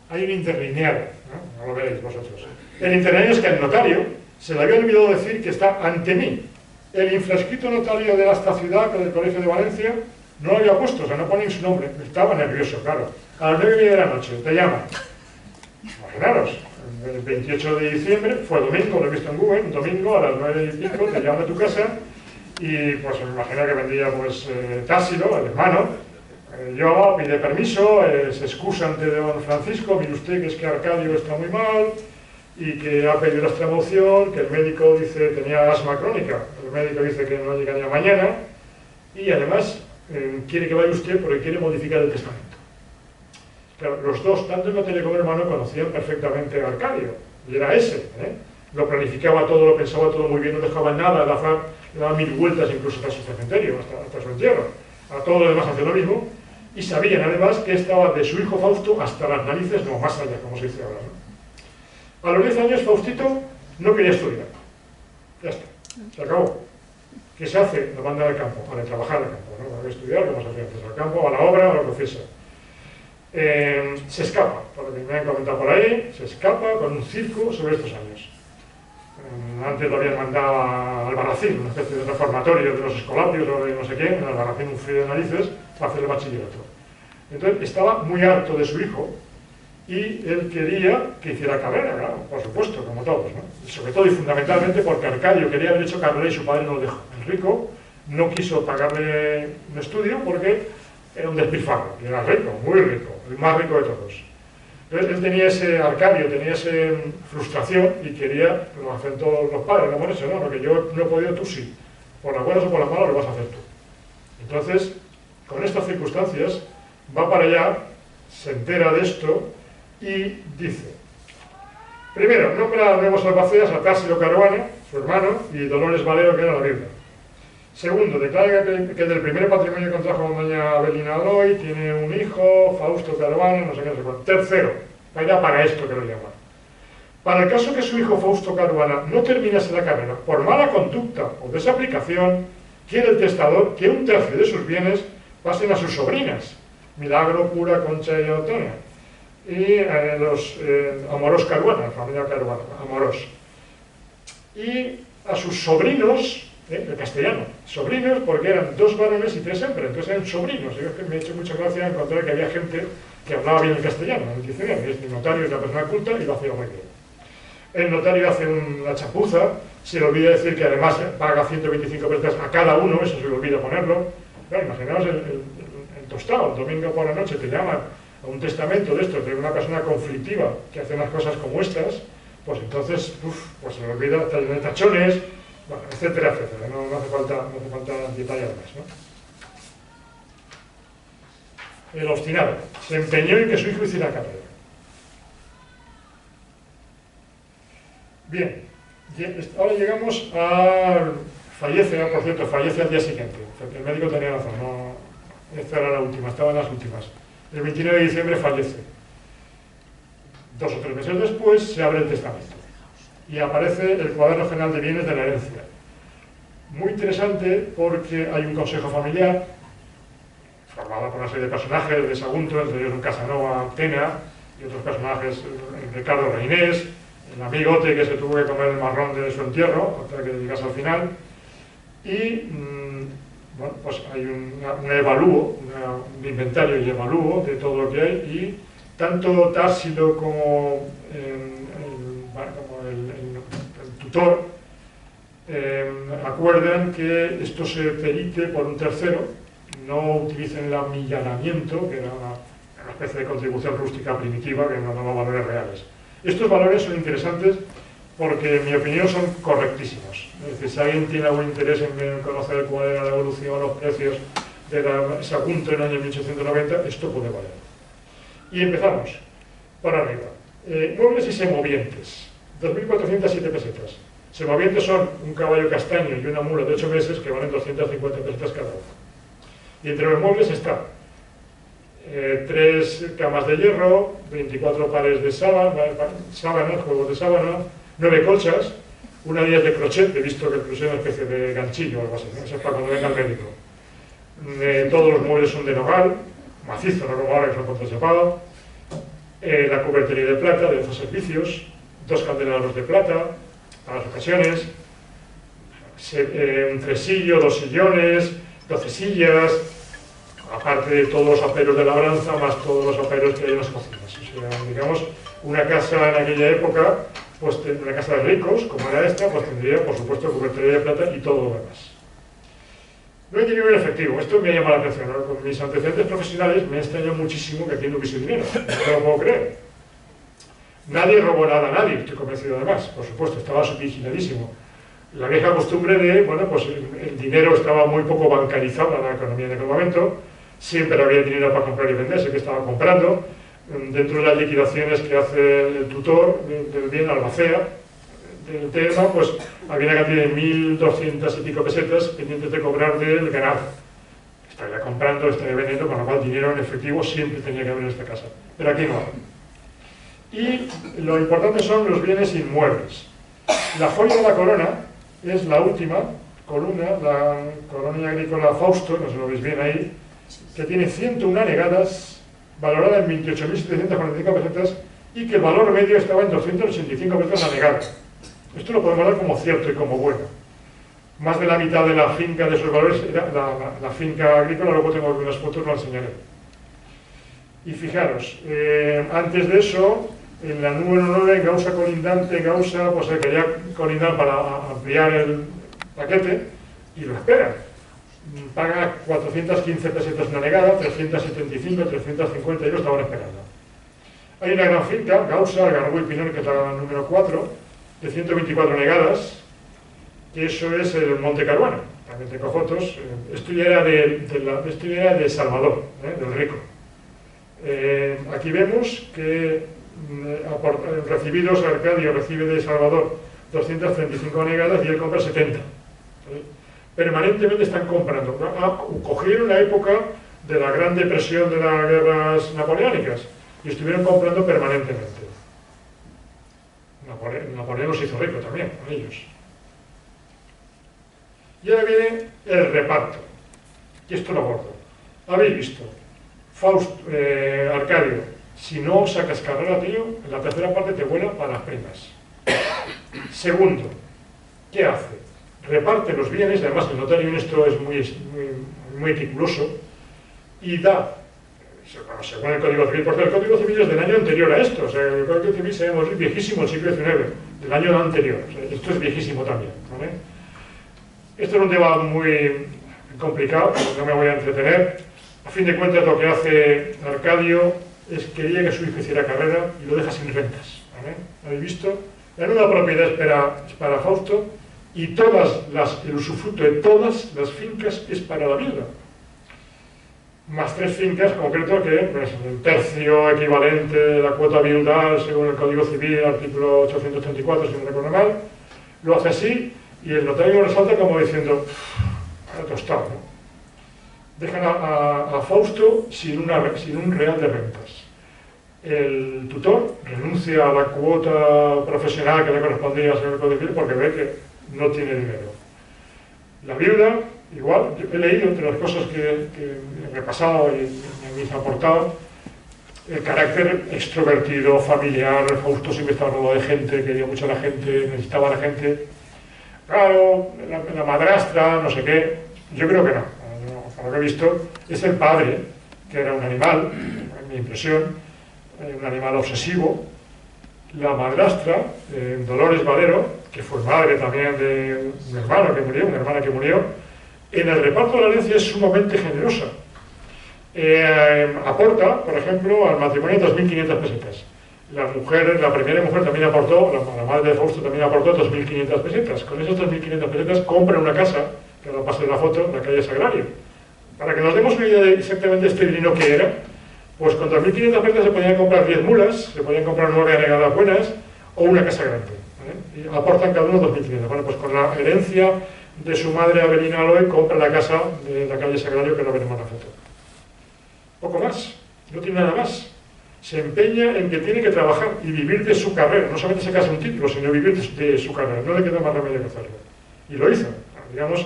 Hay un interlineado, ¿no? No lo veréis vosotros. El interlineado es que el notario se le había olvidado decir que está ante mí. El infrascrito notario de esta ciudad, del Colegio de Valencia, no lo había puesto, o sea, no ponen su nombre. Estaba nervioso, claro. A las 9:30 de la noche, te llaman. Imaginaros, el 28 de diciembre, fue domingo, lo he visto en Google, un domingo a las 9:05, te llaman a tu casa y pues me imagino que vendría pues Társilo, el hermano, yo pide permiso, se excusa ante don Francisco, mire usted que es que Arcadio está muy mal y que ha pedido la extremaunción, que el médico dice que tenía asma crónica, el médico dice que no llegaría mañana y además quiere que vaya usted porque quiere modificar el testamento. Claro, los dos, tanto el notario como el hermano, conocían perfectamente a Arcadio, y era ese, lo planificaba todo, lo pensaba todo muy bien, no dejaba nada al azar, le daba 1000 vueltas incluso hasta su cementerio, hasta su entierro, a todo lo demás hacía lo mismo, y sabían además que estaba de su hijo Fausto hasta las narices, no, más allá, como se dice ahora, ¿no? A los 10 años Faustito no quería estudiar, ya está, se acabó. ¿Qué se hace? Lo mandan al campo, para trabajar al campo, ¿no? Para estudiar, como se hace antes, al campo, a la obra, a lo que fuese. Se escapa, por lo que me han comentado por ahí, se escapa con un circo sobre estos años. Antes lo habían mandado a Albarracín, una especie de reformatorio de los escolapios o de no sé qué, en Albarracín un frío de narices, para hacer el bachillerato. Entonces estaba muy harto de su hijo y él quería que hiciera carrera, claro, por supuesto, como todos, ¿no? Y sobre todo y fundamentalmente porque Arcadio quería haber hecho carrera y su padre no lo dejó. Enrico no quiso pagarle un estudio porque era un despilfarro, y era rico, muy rico, el más rico de todos. Entonces él tenía ese, Arcadio tenía esa frustración y quería, lo hacen todos los padres, no por eso, no, lo que yo no he podido, tú sí. Por las buenas o por las malas lo vas a hacer tú. Entonces, con estas circunstancias, va para allá, se entera de esto y dice, primero, nombra a nuevos albaceas a Társilo Caruana, su hermano, y Dolores Valero, que era la viuda. Segundo, declara que del primer patrimonio que contrajo con doña Abelina Aloy tiene un hijo, Fausto Caruana, no sé qué, no sé cuánto. Tercero, vaya para esto que lo llama. Para el caso que su hijo Fausto Caruana no terminase la carrera por mala conducta o desaplicación, quiere el testador que un tercio de sus bienes pasen a sus sobrinas, Milagro, Pura, Concha y Antonia, y los Amorós Caruana, la familia Caruana, Amorós. Y a sus sobrinos, el castellano, sobrinos porque eran 2 varones y 3 hembras, entonces eran sobrinos. Yo me he hecho mucha gracia encontrar que había gente que hablaba bien el castellano, en el diccionario. El notario es una persona culta y lo hacía muy bien. El notario hace una chapuza, se le olvida decir que además paga 125 pesetas a cada uno, eso se le olvida ponerlo. Claro, imaginaos el tostado, el domingo por la noche te llaman a un testamento de esto, de una persona conflictiva que hace unas cosas como estas, pues entonces, pues se le olvida, está lleno de tachones, bueno, etcétera, etcétera, no hace falta detallar más, ¿no? El obstinado se empeñó en que su hijo hiciera carrera. Bien, ahora llegamos a... Fallece, por cierto, fallece al día siguiente. El médico tenía razón, no, esta era la última, estaban las últimas. El 29 de diciembre fallece. 2 o 3 meses después se abre el testamento y aparece el cuaderno general de bienes de la herencia. Muy interesante porque hay un consejo familiar formado por una serie de personajes de Sagunto, entre ellos un Casanova Tena y otros personajes, Ricardo Reinés, el amigote que se tuvo que comer el marrón de su entierro, hasta que llegase al final. Y bueno, pues hay un evalúo, un inventario y evalúo de todo lo que hay, y tanto Társilo como el tutor acuerdan que esto se perite por un tercero, no utilicen el amillanamiento, que era una especie de contribución rústica primitiva que no daba valores reales. Estos valores son interesantes porque, en mi opinión, son correctísimos. Es decir, si alguien tiene algún interés en conocer cuál era la evolución, los precios de Sagunto en el año 1890, esto puede valer. Y empezamos por arriba. Muebles y semovientes, 2.407 pesetas. Semovientes son un caballo castaño y una mula de 8 meses que valen 250 pesetas cada uno. Y entre los muebles está 3 camas de hierro, 24 pares de sábanas, juegos de sábana, 9 colchas, una 10 de crochet, he visto que el crochet es una especie de ganchillo o algo así, ¿no? Eso es para cuando venga el médico. Todos los muebles son de nogal, macizo, no como ahora que son contrachapados. La cubertería de plata de 2 servicios, 2 candelabros de plata para las ocasiones, un tresillo, 2 sillones, 12 sillas, aparte de todos los aperos de labranza, más todos los aperos que hay en las cocinas. O sea, digamos, una casa en aquella época, pues una casa de ricos, como era esta, pues tendría, por supuesto, cubertería de plata y todo lo demás. No hay dinero en efectivo, esto me llama la atención, ¿no? Con mis antecedentes profesionales me extraña muchísimo que aquí no hubiese dinero, no lo puedo creer. Nadie robó nada a nadie, estoy convencido además, por supuesto, estaba vigiladísimo. La vieja costumbre de, bueno, pues el dinero estaba muy poco bancarizado en la economía en aquel momento, siempre había dinero para comprar y vender, sé que estaba comprando, dentro de las liquidaciones que hace el tutor del bien albacea, del tema, pues había una cantidad de 1.200 y pico pesetas pendientes de cobrar del ganado. Estaría comprando, estaría vendiendo, con lo cual dinero en efectivo siempre tenía que haber en esta casa. Pero aquí no. Y lo importante son los bienes inmuebles. La joya de la corona es la última columna, la colonia agrícola Fausto, no se lo veis bien ahí, que tiene 101 anegadas, valorada en 28.745 pesetas, y que el valor medio estaba en 285 pesetas anegadas. Esto lo podemos dar como cierto y como bueno. Más de la mitad de la finca de esos valores era la finca agrícola, luego tengo algunas fotos, lo enseñaré. Y fijaros, antes de eso, en la número 9, Gausa colindante, Gausa, pues se quería colindar para ampliar el paquete, y lo esperan. Paga 415 pesetas una negada, 375, 350, y lo estaban esperando. Hay una gran finca, Gausa, Algarrobo y Pinón, que es la número 4, de 124 negadas, que eso es el Monte Caruana. También tengo fotos. Esto ya era de Salvador, del Rico. Aquí vemos que recibidos, Arcadio recibe de Salvador 235 negadas y él compra 70. Permanentemente están comprando. Cogieron la época de la Gran Depresión de las guerras napoleónicas y estuvieron comprando permanentemente. Napoleón los hizo rico también, con ellos. Y ahora viene el reparto. Y esto lo abordo. Habéis visto, Arcadio, si no sacas carrera, tío, en la tercera parte te vuela para las primas. Segundo, ¿qué hace? Reparte los bienes, además el notario en esto es muy meticuloso, y da, según el Código Civil, porque el Código Civil es del año anterior a esto, o sea, el Código Civil es viejísimo, el siglo XIX, del año anterior, o sea, esto es viejísimo también, ¿vale? Esto es un tema muy complicado, no me voy a entretener. A fin de cuentas, lo que hace Arcadio es que quería que su hijo hiciera carrera y lo deja sin rentas, ¿vale? ¿Habéis visto? La nueva propiedad es para Fausto y el usufructo de todas las fincas es para la viuda, más 3 fincas concreto que pues, el tercio equivalente de la cuota viudal según el Código Civil, artículo 834, si no recuerdo mal, lo hace así y el notario lo resalta como diciendo, tostado, ¿no? Dejan a Fausto sin un real de rentas. El tutor renuncia a la cuota profesional que le correspondía al señor Código Civil porque ve que no tiene dinero. La viuda, igual, yo he leído entre las cosas que he repasado y me han aportado, el carácter extrovertido, familiar. Fausto siempre estaba rodeado de gente, quería mucho a la gente, necesitaba a la gente. Claro, la madrastra, no sé qué, yo creo que no. Por lo que he visto, es el padre, que era un animal, en mi impresión, un animal obsesivo. La madrastra, Dolores Valero, que fue madre también de un hermano que murió, una hermana que murió, en el reparto de la herencia es sumamente generosa. Aporta, por ejemplo, al matrimonio 2.500 pesetas. La primera mujer también aportó, la madre de Fausto también aportó 2.500 pesetas. Con esas 2.500 pesetas compra una casa, que ahora paso de la foto, en la calle Sagrario. Para que nos demos una idea de exactamente este dinero que era, pues con 2.500 pesetas se podían comprar 10 mulas, se podían comprar 9 anegadas buenas o una casa grande. Y aportan cada uno 2.500. Bueno, pues con la herencia de su madre Avelina Aloy compra la casa de la calle Sagrario, que lo veremos en la foto. Poco más, no tiene nada más. Se empeña en que tiene que trabajar y vivir de su carrera, no solamente sacarse un título, sino vivir de su carrera. No le queda más remedio que hacerlo. Y lo hizo. Digamos,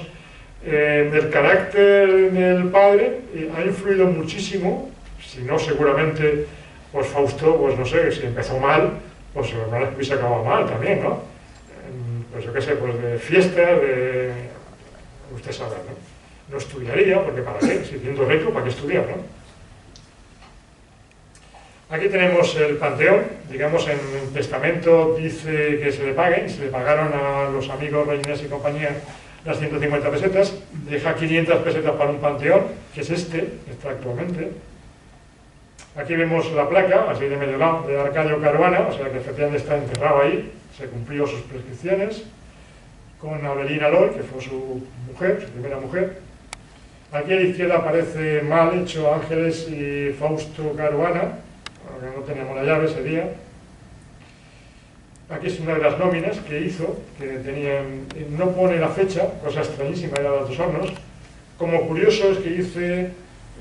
el carácter del padre ha influido muchísimo, si no seguramente, pues Fausto, pues no sé, si empezó mal, pues hubiese acabado mal también, ¿no? Pues yo qué sé, pues de fiestas, usted sabe, ¿no? No estudiaría, porque ¿para qué? Si siendo rico, ¿para qué estudiar, no? Aquí tenemos el panteón, digamos en el testamento dice que se le paguen, se le pagaron a los amigos Reynés y compañía las 150 pesetas, deja 500 pesetas para un panteón, que es este, que está actualmente. Aquí vemos la placa, así de medio lado, de Arcadio Caruana, o sea que efectivamente está enterrado ahí, se cumplió sus prescripciones, con Avelina Aloy, que fue su mujer, su primera mujer. Aquí a la izquierda aparece mal hecho Ángeles y Fausto Caruana, porque no teníamos la llave ese día. Aquí es una de las nóminas que hizo, que tenían, no pone la fecha, cosa extrañísima, era de Altos Hornos. Como curioso es que dice,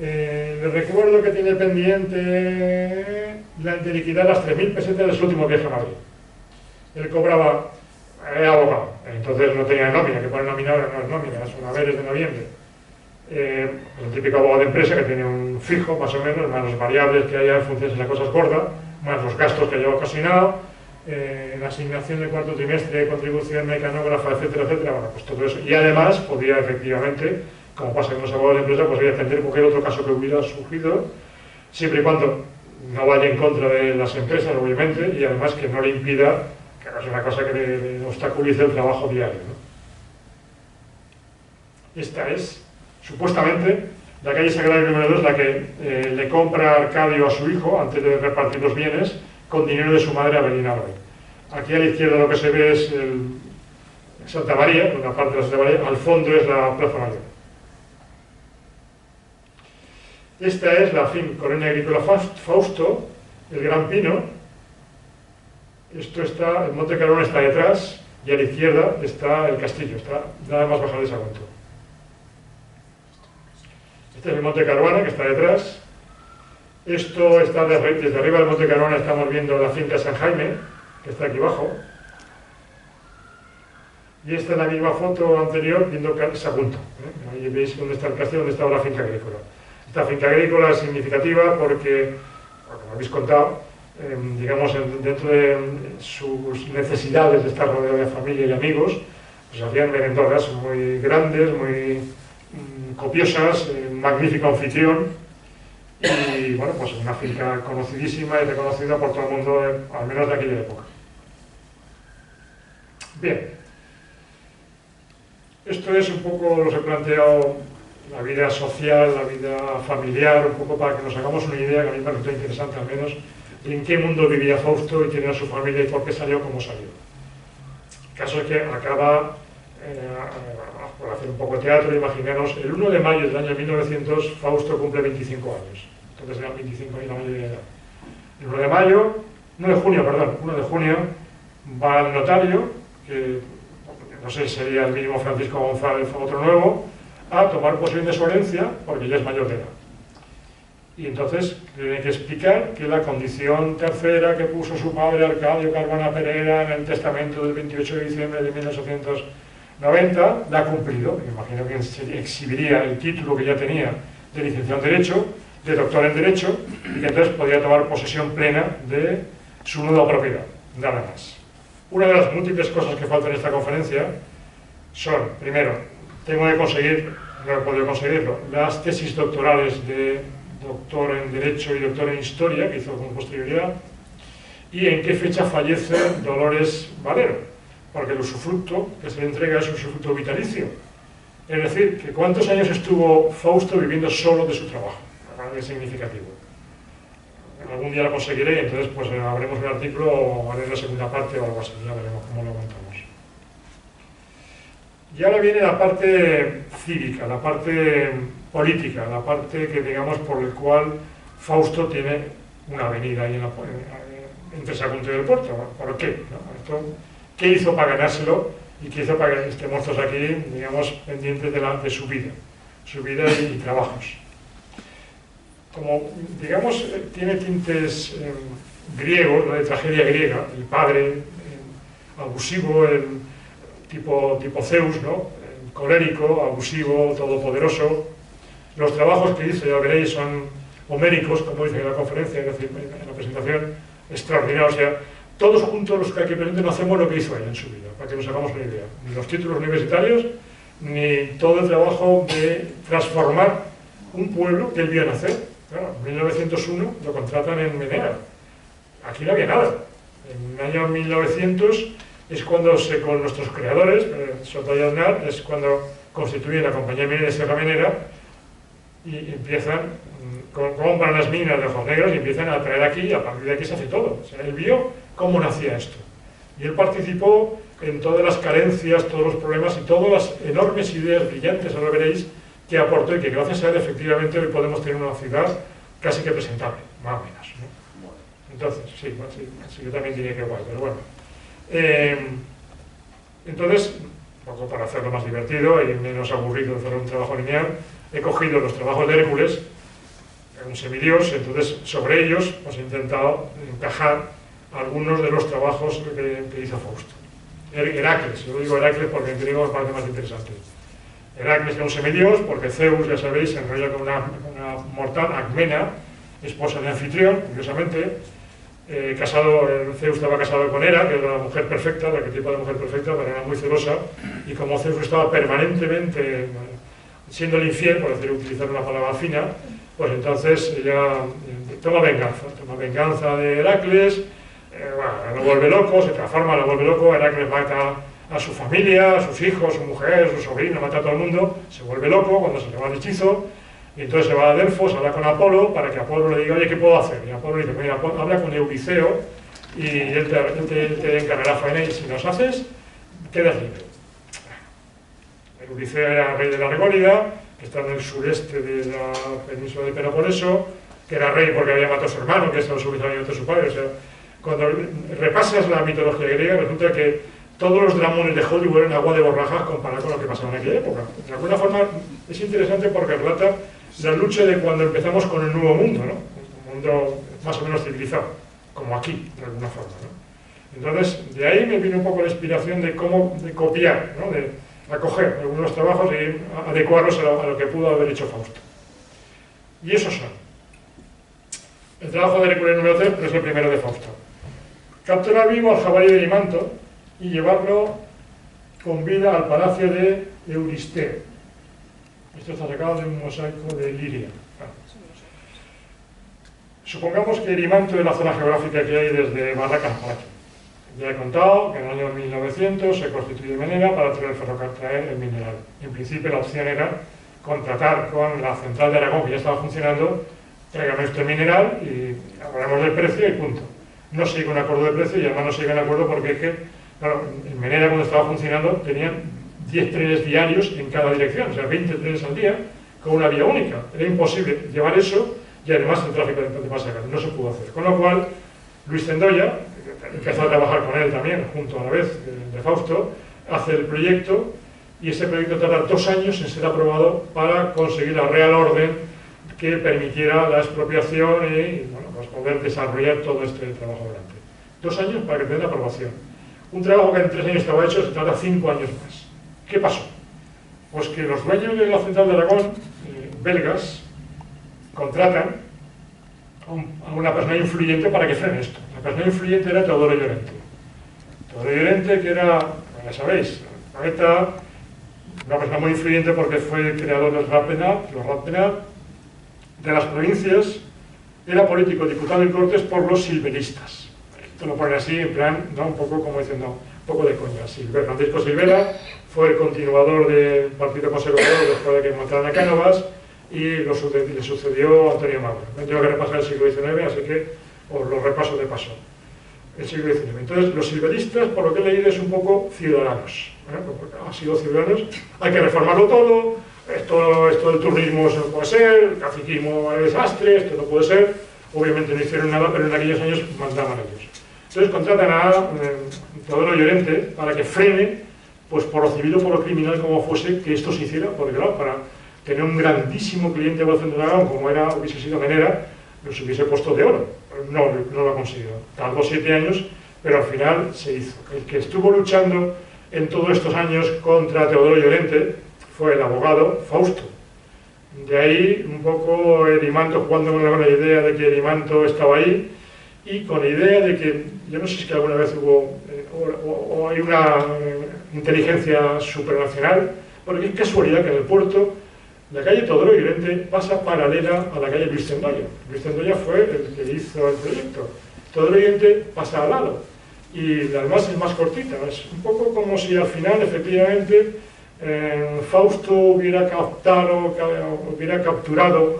le recuerdo que tiene pendiente de liquidar las 3.000 pesetas de su último viaje a Madrid. Él cobraba, era abogado, entonces no tenía nómina, que pone nómina ahora no es nómina, son haberes de noviembre. El típico abogado de empresa que tiene un fijo, más o menos, más los variables que haya en función de si la cosa es gorda, más los gastos que haya ocasionado, la asignación del cuarto trimestre, contribución mecanógrafa, etcétera, etcétera, bueno, pues todo eso. Y además podía efectivamente, como pasa con los abogados de empresa, podría atender cualquier otro caso que hubiera surgido, siempre y cuando no vaya en contra de las empresas, obviamente, y además que no le impida, que no es una cosa que le obstaculice el trabajo diario, ¿no? Esta es, supuestamente, la calle Sagrario número 2, la que le compra Arcadio a su hijo, antes de repartir los bienes, con dinero de su madre Avelina Aloy. Aquí a la izquierda lo que se ve es Santa María, una parte de Santa María, al fondo es la Plaza Mayor. Esta es la Colonia Agrícola Fausto, el Gran Pino. Esto está, el Monte Caruana está detrás y a la izquierda está el castillo, está nada más bajar de Sagunto. Este es el Monte Caruana que está detrás. Esto está desde arriba del Monte Caruana, estamos viendo la finca San Jaime, que está aquí abajo. Y esta es la misma foto anterior, viendo Sagunto. Ahí veis dónde está el castillo, dónde está la finca agrícola. Esta finca agrícola es significativa porque, como habéis contado, digamos, dentro de sus necesidades de estar rodeado de familia y amigos, pues habían merendoras muy grandes, muy copiosas, magnífico anfitrión. Y bueno, pues una finca conocidísima y reconocida por todo el mundo, al menos de aquella época. Bien, esto es un poco, os he planteado la vida social, la vida familiar, un poco para que nos hagamos una idea, que a mí me resulta interesante al menos, en qué mundo vivía Fausto y quién era su familia y por qué salió como salió. El caso es que acaba por hacer un poco de teatro, imaginaros, el 1 de mayo del año 1900 Fausto cumple 25 años, entonces eran 25 años la mayoría de edad. El 1 de mayo, 1 de junio, perdón, 1 de junio va al notario, que no sé si sería el mínimo Francisco González o otro nuevo, a tomar posesión de su herencia porque ya es mayor de edad. Y entonces tiene que explicar que la condición tercera que puso su padre Arcadio Carbona Pereira en el testamento del 28 de diciembre de 1890 la ha cumplido. Me imagino que exhibiría el título que ya tenía de licenciado en Derecho, de doctor en Derecho, y que entonces podía tomar posesión plena de su nueva propiedad, nada más. Una de las múltiples cosas que faltan en esta conferencia son, primero, tengo que conseguir, no he podido conseguirlo, las tesis doctorales de doctor en Derecho y doctor en Historia, que hizo con posterioridad, y en qué fecha fallece Dolores Valero, porque el usufructo que se le entrega es un usufructo vitalicio. Es decir, que cuántos años estuvo Fausto viviendo solo de su trabajo. Es significativo. Algún día lo conseguiré y entonces pues haremos un artículo o haré la segunda parte o algo así, ya veremos cómo lo montamos. Y ahora viene la parte cívica, la parte política, la parte que digamos por la cual Fausto tiene una avenida ahí entre Sagunto y el Puerto. ¿Por qué? ¿No? ¿Qué hizo para ganárselo y qué hizo para que estemos todos aquí, digamos, pendientes de su vida y trabajos? Como, digamos, tiene tintes griegos, de tragedia griega, el padre abusivo, el tipo Zeus, ¿no? Colérico, abusivo, todopoderoso. Los trabajos que hizo, ya veréis, son homéricos, como dice en la conferencia, es decir, en la presentación, extraordinarios. O sea, todos juntos los que aquí presentes no hacemos lo que hizo él en su vida, para que nos hagamos una idea. Ni los títulos universitarios, ni todo el trabajo de transformar un pueblo que él vio nacer. Claro, en 1901 lo contratan en Menera. Aquí no había nada. En el año 1900 es cuando con nuestros creadores, Soto y Aznar, es cuando constituyen la compañía minera de Sierra Menera y empiezan, compran las minas de ojos negros y empiezan a traer aquí y a partir de aquí se hace todo. O sea, él vio cómo nacía esto. Y él participó en todas las carencias, todos los problemas y todas las enormes ideas brillantes, ahora veréis, que aportó y que gracias a él efectivamente hoy podemos tener una ciudad casi que presentable, más o menos, ¿no? Entonces, sí, yo también diría que guay, pero bueno. Entonces, un poco para hacerlo más divertido y menos aburrido de hacer un trabajo lineal, he cogido los trabajos de Hércules, un semidios, entonces sobre ellos pues, he intentado encajar algunos de los trabajos que hizo Fausto. Heracles, yo digo Heracles porque creo que me parece más interesante. Heracles era un semidios, porque Zeus, ya sabéis, se enrolla con una mortal, Acmena, esposa de Anfitrión, curiosamente. Zeus estaba casado con Hera, que era la mujer perfecta, el arquetipo de mujer perfecta, pero era muy celosa, y como Zeus estaba permanentemente siendo el infiel, por decir, utilizar una palabra fina, pues entonces ella toma venganza de Heracles, lo vuelve loco, se transforma, lo vuelve loco, Heracles mata a su familia, a sus hijos, su mujer, su sobrino, mata a todo el mundo, se vuelve loco cuando se le va el hechizo, y entonces se va a Delfos, habla con Apolo, para que Apolo le diga, oye, ¿qué puedo hacer? Y Apolo le dice, mira, habla con Euriceo, y él te encargará faena, y si nos haces, quedas libre. Euriceo era rey de la Argólida, que está en el sureste de la península de Peloponeso, que era rey porque había matado a su hermano, que estaba subido a su padre. O sea, cuando repasas la mitología griega, resulta que todos los dramones de Hollywood eran agua de borrajas comparado con lo que pasaba en aquella época. De alguna forma es interesante porque relata la lucha de cuando empezamos con el nuevo mundo, ¿no? Un mundo más o menos civilizado, como aquí, de alguna forma, ¿no? Entonces, de ahí me vino un poco la inspiración de cómo copiar, ¿no? De acoger algunos trabajos y adecuarlos a lo que pudo haber hecho Fausto. Y esos son. El trabajo de Hércules número 3, pero es el primero de Fausto. Capturar vivo al jabalí de Erimanto y llevarlo con vida al palacio de Euristeo. Esto está sacado de un mosaico de Liria. Supongamos que Erimanto es la zona geográfica que hay desde Barracas para aquí. Ya he contado que en el año 1900 se constituye Menera para traer el mineral. En principio la opción era contratar con la central de Aragón, que ya estaba funcionando, tráigame este mineral y hablamos del precio y punto. No se llegó a un acuerdo de precio y además no se llegó a un acuerdo porque es que, claro, en Menera cuando estaba funcionando tenían 10 trenes diarios en cada dirección, o sea, 20 trenes al día, con una vía única. Era imposible llevar eso y además el tráfico de pasajeros. No se pudo hacer. Con lo cual, Luis Zendoya, empezó a trabajar con él también, junto a la vez de Fausto, hace el proyecto y ese proyecto tarda 2 años en ser aprobado para conseguir la Real Orden que permitiera la expropiación y bueno, pues poder desarrollar todo este trabajo grande. 2 años para que tenga la aprobación. Un trabajo que en 3 años estaba hecho se tarda 5 años más. ¿Qué pasó? Pues que los dueños de la central de Aragón, belgas, contratan a una persona influyente para que frene esto. La persona influyente era Teodoro Llorente. Teodoro Llorente, que era, ya sabéis, poeta, una persona muy influyente porque fue creador del Ratpenat, los Ratpenat, de las provincias, era político, diputado en Cortes por los silveristas. Esto lo pone así, en plan, ¿no? Un poco como diciendo, un poco de coña. Francisco Silvera fue el continuador del Partido Conservador después de que mataran a Cánovas y le sucedió Antonio Maura. No tengo que repasar el siglo XIX, así que os lo repaso de paso. El siglo XIX. Entonces, los silveristas, por lo que he leído, es un poco ciudadanos. Porque han sido ciudadanos, hay que reformarlo todo, esto del turismo no puede ser, el caciquismo es desastre, esto no puede ser. Obviamente no hicieron nada, pero en aquellos años mandaban ellos. Entonces contratan a Teodoro Llorente para que frene, pues por lo civil o por lo criminal, como fuese, que esto se hiciera, porque claro, para tener un grandísimo cliente de Centro de Aragón, como hubiese sido Menera, nos hubiese puesto de oro. No lo ha conseguido. Tardó 7 años, pero al final se hizo. El que estuvo luchando en todos estos años contra Teodoro Llorente fue el abogado Fausto. De ahí un poco Erimanto jugando con la idea de que Erimanto estaba ahí y con la idea de que, yo no sé si es que alguna vez hubo o hay una inteligencia supranacional, porque es casualidad que en el puerto la calle Teodoro Llorente pasa paralela a la calle Luis Zendoya. Luis Zendoya fue el que hizo el proyecto. Teodoro Llorente pasa al lado y además es más cortita. Es un poco como si al final, efectivamente, Fausto hubiera capturado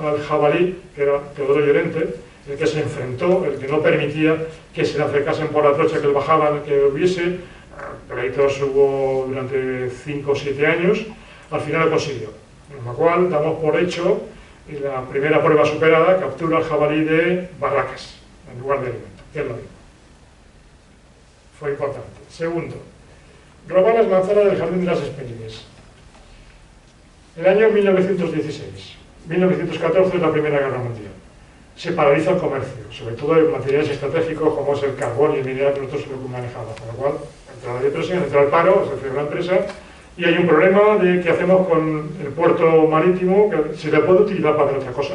al jabalí, que era Teodoro Llorente, el que se enfrentó, el que no permitía que se le acercasen por la trocha que él bajaba, que hubiese. Pleitos hubo durante 5 o 7 años, al final lo consiguió. Con lo cual damos por hecho la primera prueba superada, captura al jabalí de Barracas, en lugar de Alimento, que es lo mismo. Fue importante. Segundo, robar las manzanas del Jardín de las Hespérides. El año 1916, 1914 es la Primera Guerra Mundial. Se paraliza el comercio, sobre todo en materiales estratégicos como es el carbón y el mineral que nosotros lo manejamos, con lo cual entra la depresión, entra el paro, se cierra la empresa y hay un problema de qué hacemos con el puerto marítimo, que se le puede utilizar para hacer otra cosa,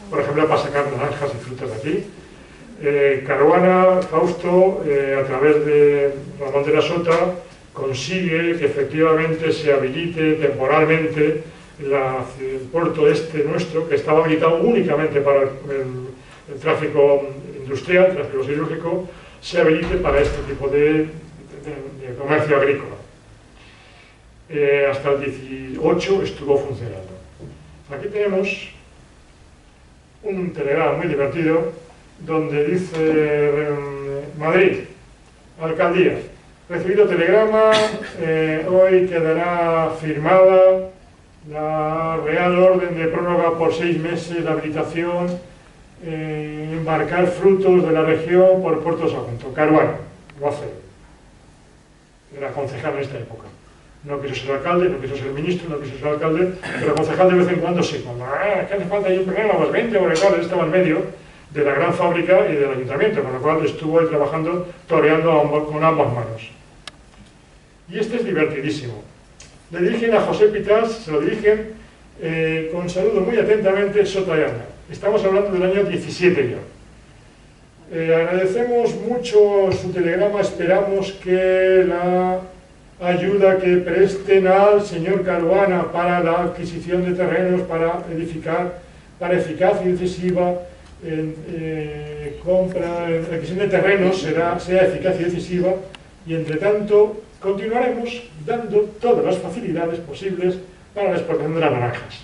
por ejemplo para sacar naranjas y frutas de aquí. Caruana, Fausto, a través de Ramón de la Sota, consigue que efectivamente se habilite temporalmente el puerto este nuestro, que estaba habilitado únicamente para el tráfico industrial, el tráfico siderúrgico, se habilite para este tipo de comercio agrícola. Hasta el 18 estuvo funcionando. Aquí tenemos un telegrama muy divertido donde dice Madrid, alcaldía, recibido telegrama, hoy quedará firmada la Real Orden de prórroga por 6 meses de habilitación, embarcar frutos de la región por Puerto Sagunto. Caruana, lo hace. Era concejal en esta época. No quiso ser alcalde, no quiso ser ministro, no quiso ser alcalde, pero concejal de vez en cuando sí. Cuando, ¿qué hace falta? Hay un problema, pues 20 o tal, él estaba en medio de la gran fábrica y del ayuntamiento, con lo cual estuvo ahí trabajando, toreando con ambas manos. Y este es divertidísimo. Le dirigen a José Pitas, se lo dirigen con saludo muy atentamente, Sota y Ana. Estamos hablando del año 17 ya. Agradecemos mucho su telegrama, esperamos que la ayuda que presten al señor Caruana para la adquisición de terrenos, para edificar, para eficacia decisiva, adquisición de terrenos sea eficacia decisiva y entre tanto continuaremos dando todas las facilidades posibles para la exportación de las naranjas.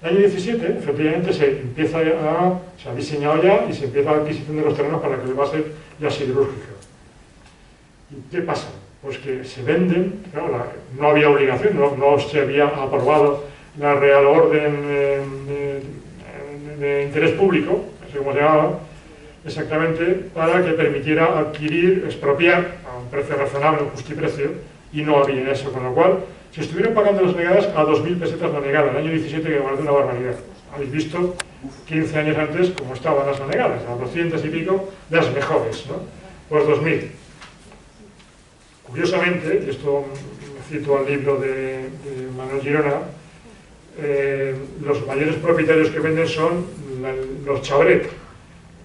El año 17, efectivamente, se ha diseñado ya y se empieza la adquisición de los terrenos para que va a ser la siderúrgica. ¿Y qué pasa? pues que se venden, claro, no había obligación, no se había aprobado la Real Orden de interés público, así como se llamaba, exactamente, para que permitiera adquirir, expropiar a un precio razonable, un justiprecio, y no había eso, con lo cual se estuvieron pagando las negadas a 2.000 pesetas la negada, el año 17, que me parece una barbaridad. Habéis visto 15 años antes cómo estaban las negadas, a 200 y pico, las mejores, ¿no? Pues 2.000. Curiosamente, y esto cito al libro de Manuel Girona, los mayores propietarios que venden son los Chabret,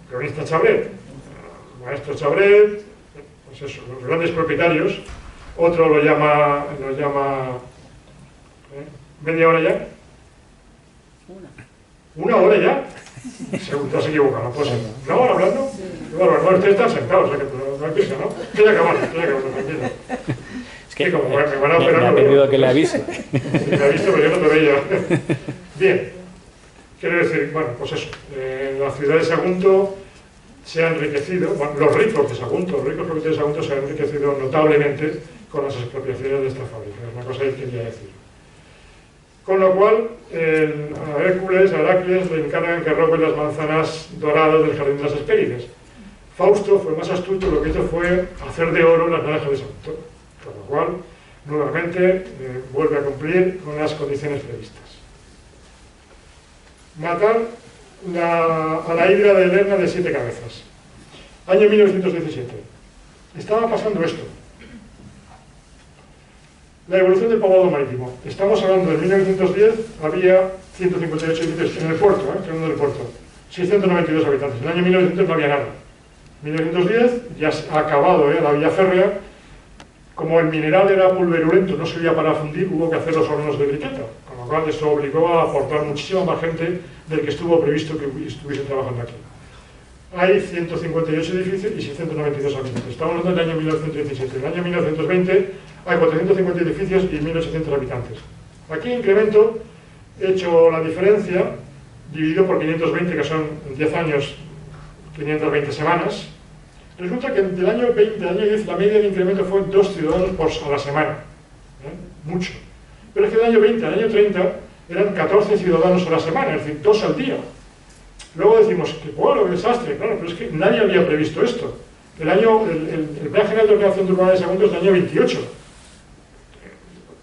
cronistas Chabret, maestro Chabret, pues eso, los grandes propietarios. Otro lo llama ¿media hora ya? ¿Una hora ya? Te has equivocado, no puede ser. ¿Una hora hablando? Bueno, ustedes están sentados, o sea que no hay prisa, ¿no? Estoy acabando, tranquilo. Es que como me van a me operar, ha pedido que le avise. Sí, me ha visto, pero yo no te veía. Bien, quiero decir, bueno, pues eso, la ciudad de Sagunto se ha enriquecido, bueno, los ricos propietarios de Sagunto se han enriquecido notablemente con las expropiaciones de esta fábrica, es una cosa que quería decir. Con lo cual, a Heracles le encargan que robe las manzanas doradas del jardín de las Hespérides. Fausto fue más astuto, lo que hizo fue hacer de oro las naranjas de Sagunto, con lo cual, nuevamente, vuelve a cumplir con las condiciones previstas. Matar a la hidra de Lerna de 7 cabezas. Año 1917. Estaba pasando esto. La evolución del poblado marítimo. Estamos hablando de 1910, había 158 edificios en el puerto, hablando del puerto. 692 habitantes. En el año 1900 no había nada. En 1910 ya ha acabado la vía férrea. Como el mineral era pulverulento, no servía para fundir, hubo que hacer los hornos de briqueta, con lo cual eso obligó a aportar muchísima más gente del que estuvo previsto que estuviese trabajando aquí. Hay 158 edificios y 692 habitantes. Estamos hablando del año 1917. En el año 1920 hay 450 edificios y 1.800 habitantes. Aquí incremento, he hecho la diferencia, dividido por 520, que son 10 años, 520 semanas. Resulta que del año 20 al año 10 la media de incremento fue 2 ciudadanos a la semana. Mucho. Pero es que del año 20 al año 30 eran 14 ciudadanos a la semana, es decir, 2 al día. Luego decimos que, bueno, qué desastre, claro, pero es que nadie había previsto esto. El Plan General de Ordenación Urbana de Sagunto es del año 28.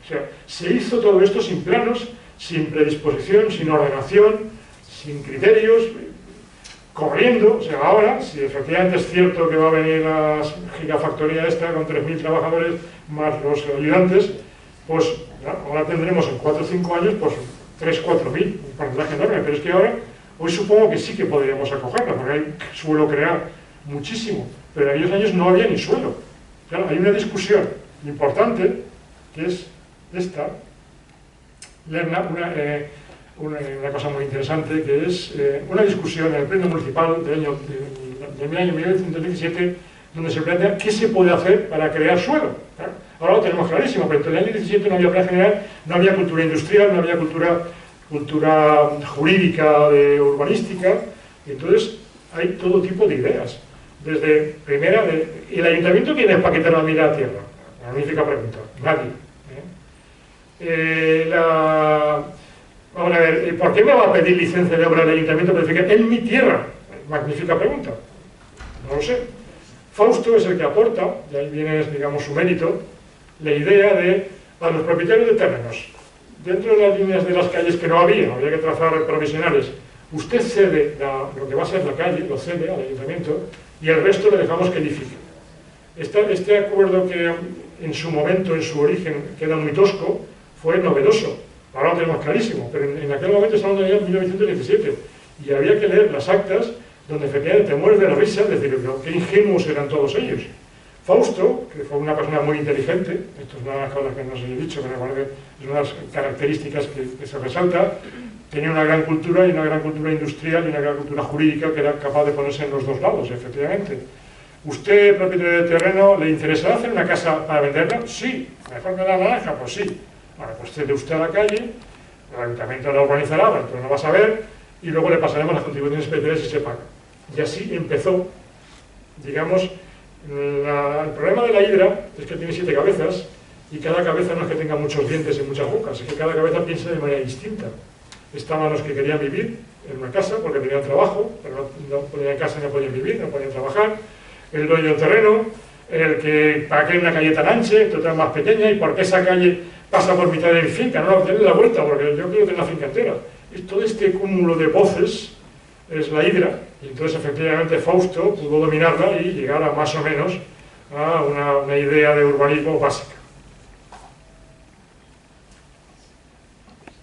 O sea, se hizo todo esto sin planos, sin predisposición, sin ordenación, sin criterios, corriendo. O sea, ahora, si efectivamente es cierto que va a venir la gigafactoría esta con 3.000 trabajadores más los ayudantes, pues ahora tendremos en 4 o 5 años pues 3.000 o 4.000, un porcentaje enorme, pero es que ahora, hoy supongo que sí que podríamos acogerla, porque hay suelo crear muchísimo, pero en aquellos años no había ni suelo. Claro, hay una discusión importante, que es esta, una cosa muy interesante, que es una discusión en el pleno municipal del año 1917, donde se plantea qué se puede hacer para crear suelo. ¿Claro? Ahora lo tenemos clarísimo, pero en el año 17 no había plan general, no había cultura industrial, no había cultura jurídica, urbanística, y entonces hay todo tipo de ideas. Desde primera, ¿el ayuntamiento quién es para quitar la mirada a tierra? Magnífica pregunta, nadie. Vamos a ver, ¿por qué me va a pedir licencia de obra el ayuntamiento para decir que en mi tierra? Magnífica pregunta. No lo sé. Fausto es el que aporta, y ahí viene, digamos, su mérito, la idea de a los propietarios de terrenos, dentro de las líneas de las calles que no había que trazar provisionales, usted cede lo que va a ser la calle, lo cede al ayuntamiento, y el resto le dejamos que edifique. Este acuerdo que en su momento, en su origen, queda muy tosco, fue novedoso. Ahora lo tenemos clarísimo, pero en aquel momento estamos en el año 1917 y había que leer las actas donde efectivamente te mueres de la risa, es decir, qué ingenuos eran todos ellos. Fausto, que fue una persona muy inteligente, esto es una de las cosas que no os he dicho, pero es una de las características que se resalta, tenía una gran cultura y una gran cultura industrial y una gran cultura jurídica que era capaz de ponerse en los dos lados, efectivamente. ¿Usted, propietario de terreno, le interesará hacer una casa para venderla? Sí. ¿Mejor que la naranja? Pues sí. Ahora, pues cede usted a la calle, el ayuntamiento la urbanizará, pero no va a saber, y luego le pasaremos las contribuciones especiales y se paga. Y así empezó, digamos, El problema de la hidra es que tiene 7 cabezas y cada cabeza no es que tenga muchos dientes y muchas bocas, es que cada cabeza piensa de manera distinta. Estaban los que querían vivir en una casa porque tenían trabajo, pero no podían casa, no podían vivir, no podían trabajar. El dueño del terreno, el que para qué una calle tan ancha, otra más pequeña, y por qué esa calle pasa por mitad de mi finca, no, denle la vuelta porque yo quiero tener la finca entera. Y todo este cúmulo de voces es la hidra, y entonces efectivamente Fausto pudo dominarla y llegar a más o menos a una idea de urbanismo básica.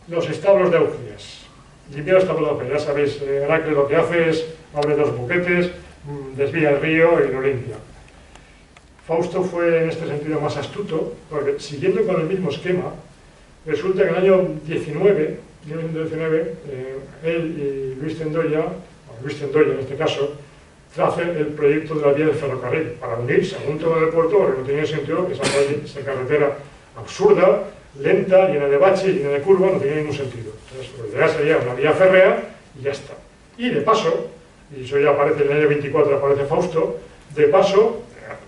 Los establos de Augias. Limpiar los establos de Augias, ya sabéis, Heracles lo que hace es abre 2 boquetes, desvía el río y lo limpia. Fausto fue en este sentido más astuto, porque siguiendo con el mismo esquema, resulta que en el año 1919, él y Luis Tendoya en este caso, hacen el proyecto de la vía del ferrocarril para unir Sagunto con el puerto, porque no tenía sentido que esa carretera absurda, lenta, llena de baches, llena de curvas, no tenía ningún sentido. Entonces, lo ideal sería una vía férrea y ya está. Y de paso, y eso ya aparece en el año 24, aparece Fausto, de paso,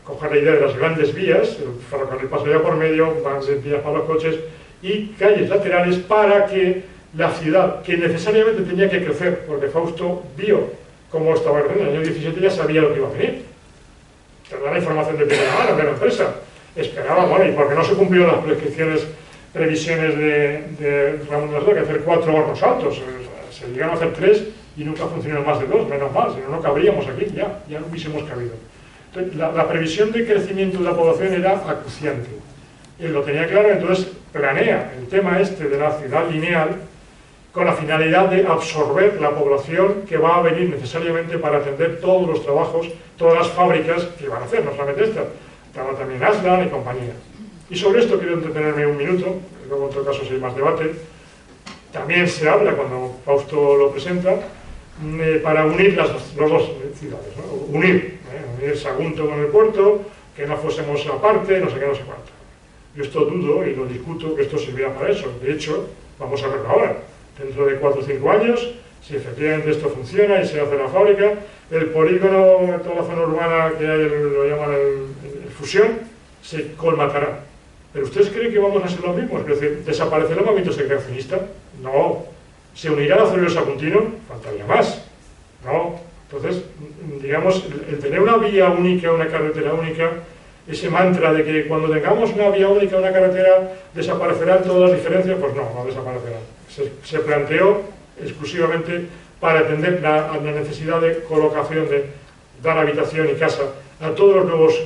coger la idea de las grandes vías, el ferrocarril pasa ya por medio, van vías para los coches, y calles laterales para que la ciudad, que necesariamente tenía que crecer, porque Fausto vio cómo estaba en el año 17, ya sabía lo que iba a venir. Tendrá la información de primera mano de la empresa. Esperaba, bueno, y porque no se cumplieron las previsiones de Ramón de la Sota, que hacer 4 hornos altos. Se llegaron a hacer 3 y nunca funcionaron más de 2, menos mal, si no, no cabríamos aquí, ya no hubiésemos cabido. Entonces, la previsión de crecimiento de la población era acuciante. Él lo tenía claro, entonces planea el tema este de la ciudad lineal con la finalidad de absorber la población que va a venir necesariamente para atender todos los trabajos, todas las fábricas que van a hacer, no solamente esta, estaba también Aslan y compañía. Y sobre esto quiero entretenerme un minuto, luego en otro caso si hay más debate. También se habla, cuando Fausto lo presenta, para unir las dos ciudades, ¿no? Unir Sagunto con el puerto, que no fuésemos aparte, no sé qué, no sé cuánto. Yo esto dudo y lo discuto que esto sirviera para eso. De hecho, vamos a verlo ahora. Dentro de 4 o 5 años, si efectivamente esto funciona y se hace la fábrica, el polígono, toda la zona urbana que hay, lo llaman el fusión, se colmatará. ¿Pero ustedes creen que vamos a ser los mismos? Es decir, ¿desaparecerá el movimiento segregacionista? No. ¿Se unirá el acero saguntino? Faltaría más. No. Entonces, digamos, el tener una vía única, una carretera única, ese mantra de que cuando tengamos una vía única, una carretera, desaparecerán todas las diferencias, pues no desaparecerán. Se planteó exclusivamente para atender la necesidad de colocación, de dar habitación y casa a todos los nuevos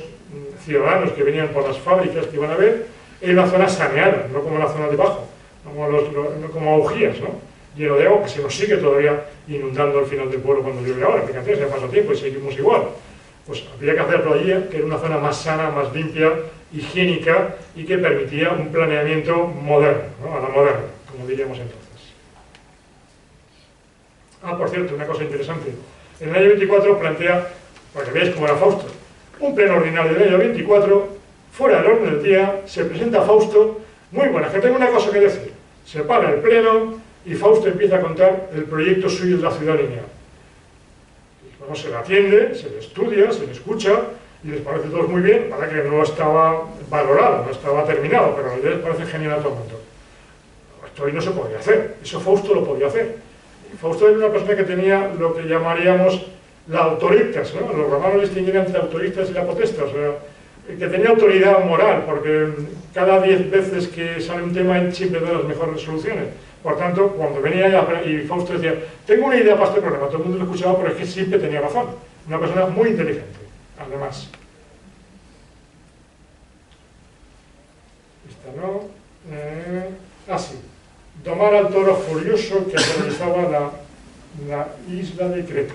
ciudadanos que venían por las fábricas que iban a ver, en una zona saneada, no como la zona debajo, no como Augias, ¿no? Lleno de agua que se nos sigue todavía inundando al final del pueblo cuando llueve ahora. Fíjate, se pasa tiempo y seguimos igual. Pues había que hacerlo allí, que era una zona más sana, más limpia, higiénica y que permitía un planeamiento moderno, ¿no? A la moderna, como diríamos entonces. Por cierto, una cosa interesante. En el año 24 plantea, para que veáis cómo era Fausto, un pleno ordinario del año 24, fuera del orden del día, se presenta Fausto, muy buena, que tengo una cosa que decir. Se para el pleno y Fausto empieza a contar el proyecto suyo de la ciudad lineal. Bueno, se le atiende, se le estudia, se le escucha y les parece todo muy bien, para que no estaba valorado, no estaba terminado, pero la idea les parece genial a todo el mundo. Esto hoy no se podía hacer, eso Fausto lo podía hacer. Fausto era una persona que tenía lo que llamaríamos la autoritas, ¿no? Los romanos distinguían entre autoristas y la potestas, o sea, que tenía autoridad moral, porque cada 10 veces que sale un tema él siempre da las mejores resoluciones. Por tanto, cuando venía y Fausto decía, tengo una idea para este problema, todo el mundo lo escuchaba, pero es que siempre tenía razón. Una persona muy inteligente, además. Esta no. Sí. Domar al toro furioso que aterrorizaba la isla de Creta.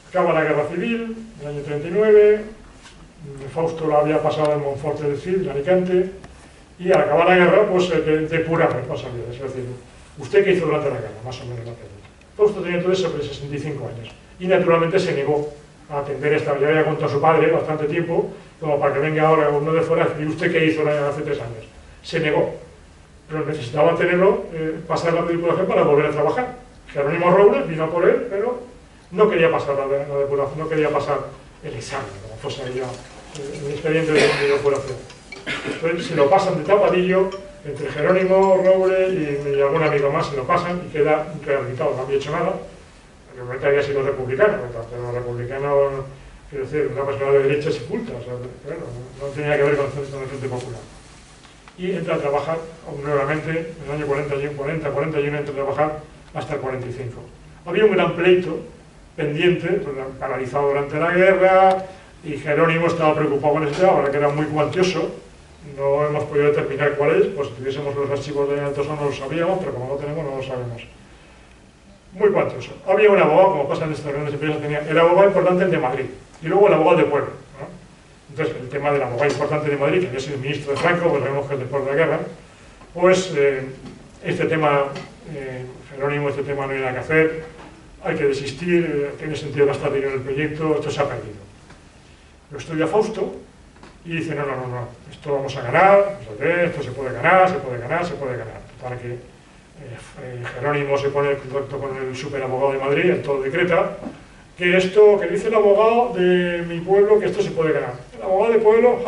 Acaba la guerra civil, en el año 39, Fausto lo había pasado en Monforte de Cid, en Alicante, y al acabar la guerra, pues depurar responsabilidades. Es decir, ¿usted qué hizo durante la guerra? Más o menos la pregunta. Fausto tenía todo eso sobre 65 años, y naturalmente se negó a atender esta. Ya había contado a su padre bastante tiempo, como para que venga ahora uno de fuera y ¿usted qué hizo hace 3 años? Se negó. Pero necesitaba tenerlo, pasar la depuración para volver a trabajar. Jerónimo Robles vino por él, pero no quería pasar la depuración, no quería pasar el examen, como cosa ya, un expediente de inoculación. Entonces se lo pasan de tapadillo, entre Jerónimo, Roble y algún amigo más se lo pasan y queda rehabilitado, no había hecho nada. Realmente había sido republicano, pero republicano, quiero decir, una persona de derecha se culta, o sea, bueno, no tenía que ver con el Frente Popular. Y entra a trabajar nuevamente, en el año 41 entra a trabajar hasta el 45. Había un gran pleito pendiente, paralizado durante la guerra, y Jerónimo estaba preocupado con este, ahora que era muy cuantioso, no hemos podido determinar cuál es, pues si tuviésemos los archivos de Altosa no lo sabíamos, pero como no tenemos, no lo sabemos. Muy cuantioso. Había un abogado, como pasa en estas grandes empresas, tenía el abogado importante, el de Madrid, y luego el abogado de pueblo, ¿no? Entonces, el tema del abogado importante de Madrid, que había sido el ministro de Franco, pues sabemos que es después de la guerra, pues este tema, Jerónimo, este tema no hay nada que hacer, hay que desistir, tiene sentido gastar dinero en el proyecto, esto se ha perdido. Lo estudia Fausto y dice, no, esto vamos a ganar, esto se puede ganar, se puede ganar. Para que Jerónimo se pone en contacto con el superabogado de Madrid, el todo decreta, que esto, que dice el abogado de mi pueblo, que esto se puede ganar. El abogado de pueblo,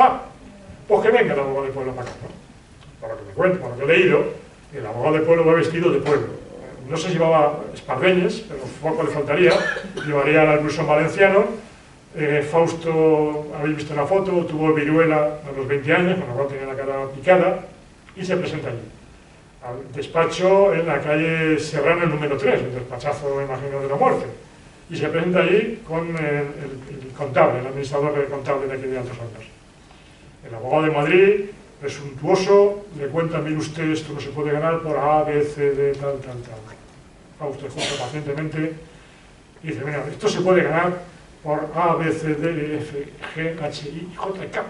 pues que venga el abogado de pueblo para acá, ¿no? Por lo que me cuento, por lo que he leído, el abogado de pueblo va vestido de pueblo. No sé si llevaba espardeñes, pero poco le faltaría, llevaría el blusón valenciano. Fausto, habéis visto la foto, tuvo viruela a los 20 años, con lo cual tenía la cara picada, y se presenta allí. Al despacho en la calle Serrano, el número 3, el despachazo, me imagino, de la muerte. Y se presenta allí con el contable, el administrador contable de aquí de Altos Hornos. El abogado de Madrid, presuntuoso, le cuenta, mire usted, esto no se puede ganar por A, B, C, D, tal. Fausto escucha pacientemente y dice, mira, esto se puede ganar por A, B, C, D, F, G, H, I, J y K.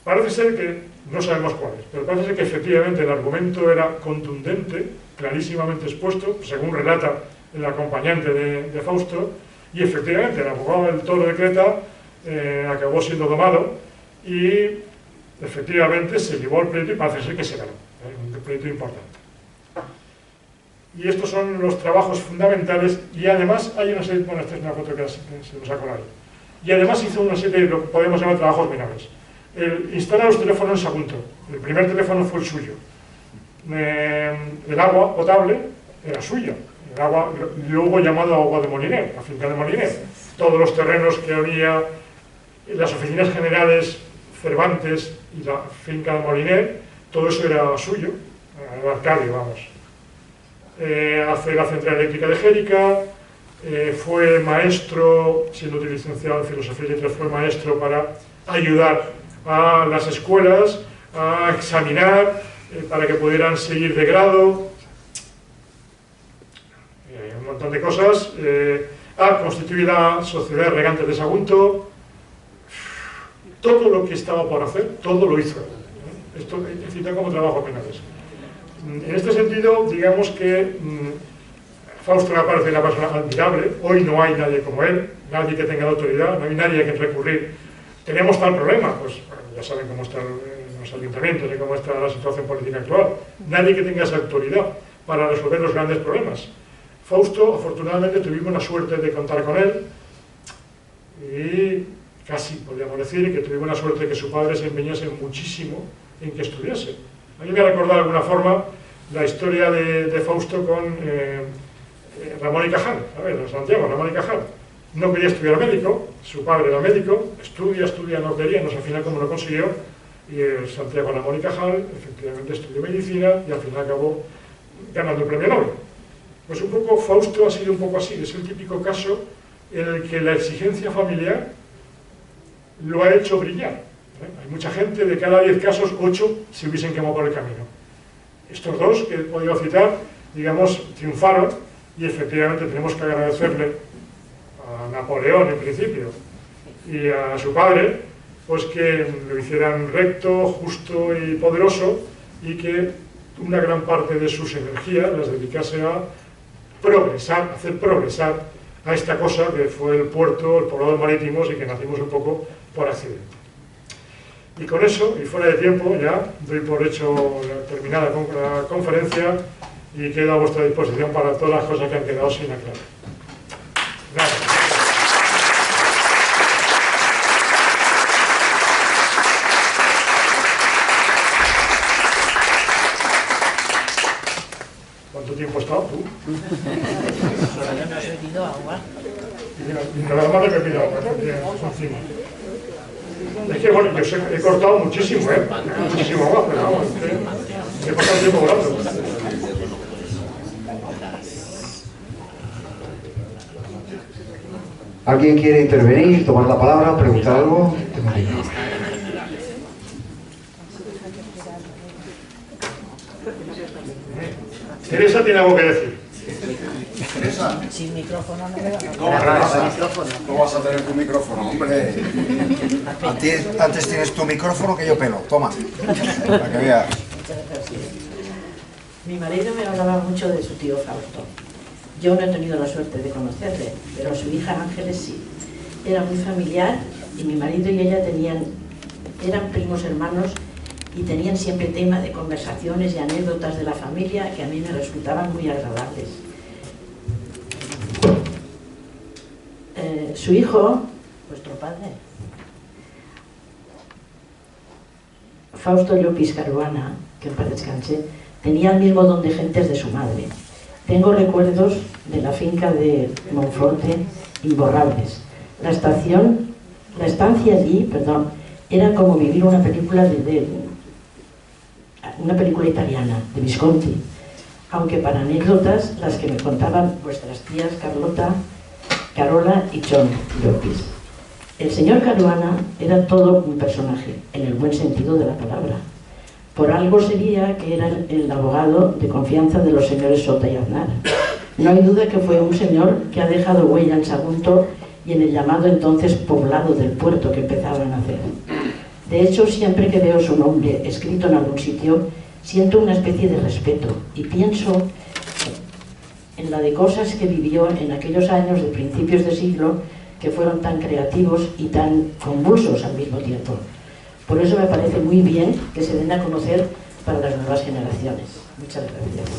Parece ser que, no sabemos cuál es, pero parece ser que efectivamente el argumento era contundente, clarísimamente expuesto, según relata el acompañante de Fausto, y efectivamente el abogado del Toro de Creta acabó siendo domado y efectivamente se llevó el pleito y parece ser que se ganó, un pleito importante. Y estos son los trabajos fundamentales, y además hay una serie, bueno, esta es una foto que se nos ha colado, y además hizo una serie de lo que podemos llamar trabajos menores. Instala los teléfonos en Sagunto, el primer teléfono fue el suyo. El agua potable era suya, el agua, luego llamado agua de Moliner, la finca de Moliner. Todos los terrenos que había, las oficinas generales, Cervantes y la finca de Moliner, todo eso era suyo, el alcalde, vamos. Hace la central eléctrica de Jérica, fue maestro, siendo licenciado en Filosofía y Letras, fue maestro para ayudar a las escuelas a examinar para que pudieran seguir de grado, un montón de cosas. Constituir la Sociedad Regantes de Sagunto, todo lo que estaba por hacer, todo lo hizo. Esto es citado como trabajos menores. En este sentido, digamos que Fausto me parece una persona admirable. Hoy no hay nadie como él, nadie que tenga autoridad, no hay nadie a quien recurrir. Tenemos tal problema, pues ya saben cómo están los ayuntamientos y cómo está la situación política actual. Nadie que tenga esa autoridad para resolver los grandes problemas. Fausto, afortunadamente, tuvimos la suerte de contar con él y casi podríamos decir que tuvimos la suerte de que su padre se empeñase muchísimo en que estudiase. A mí me ha recordado de alguna forma la historia de Fausto con Ramón y Cajal, de Santiago, Ramón y Cajal. No quería estudiar médico, su padre era médico, estudia, no quería, no sé al final cómo lo consiguió, y Santiago Ramón y Cajal efectivamente estudió medicina y al final acabó ganando el premio Nobel. Pues un poco Fausto ha sido un poco así, es el típico caso en el que la exigencia familiar lo ha hecho brillar. Hay mucha gente, de cada 10 casos, 8 se hubiesen quemado por el camino. Estos dos que he podido citar, digamos, triunfaron, y efectivamente tenemos que agradecerle a Napoleón en principio y a su padre, pues que lo hicieran recto, justo y poderoso, y que una gran parte de sus energías las dedicase a progresar, hacer progresar a esta cosa que fue el puerto, el poblado marítimos, y que nacimos un poco por accidente. Y con eso, y fuera de tiempo, ya doy por hecho terminada la conferencia y quedo a vuestra disposición para todas las cosas que han quedado sin aclarar. Gracias. tú. Yo no he bebido agua. Y nada más de bebido agua, encima. Es que bueno, yo he cortado muchísimo, muchísimo agua, pero vamos, he pasado el tiempo volando. ¿Alguien quiere intervenir, tomar la palabra, preguntar algo? Teresa tiene algo que decir. Teresa. Sin micrófono no me va a ¿Cómo vas a tener tu micrófono, hombre? Antes tienes tu micrófono que yo pelo. Toma, para que veas. Mi marido me hablaba mucho de su tío Fausto. Yo no he tenido la suerte de conocerle, pero su hija Ángeles sí. Era muy familiar y mi marido y ella eran primos hermanos y tenían siempre tema de conversaciones y anécdotas de la familia que a mí me resultaban muy agradables. Su hijo, vuestro padre, Fausto Llopis Caruana, que en paz descanse, tenía el mismo don de gentes de su madre. Tengo recuerdos de la finca de Monforte imborrables. La estancia allí, era como vivir una película una película italiana, de Visconti, aunque para anécdotas las que me contaban vuestras tías Carola y John Llopis. El señor Caruana era todo un personaje, en el buen sentido de la palabra. Por algo sería que era el abogado de confianza de los señores Sota y Aznar. No hay duda que fue un señor que ha dejado huella en Sagunto y en el llamado entonces poblado del puerto que empezaban a hacer. De hecho, siempre que veo su nombre escrito en algún sitio, siento una especie de respeto y pienso en la de cosas que vivió en aquellos años de principios de siglo que fueron tan creativos y tan convulsos al mismo tiempo. Por eso me parece muy bien que se den a conocer para las nuevas generaciones. Muchas gracias.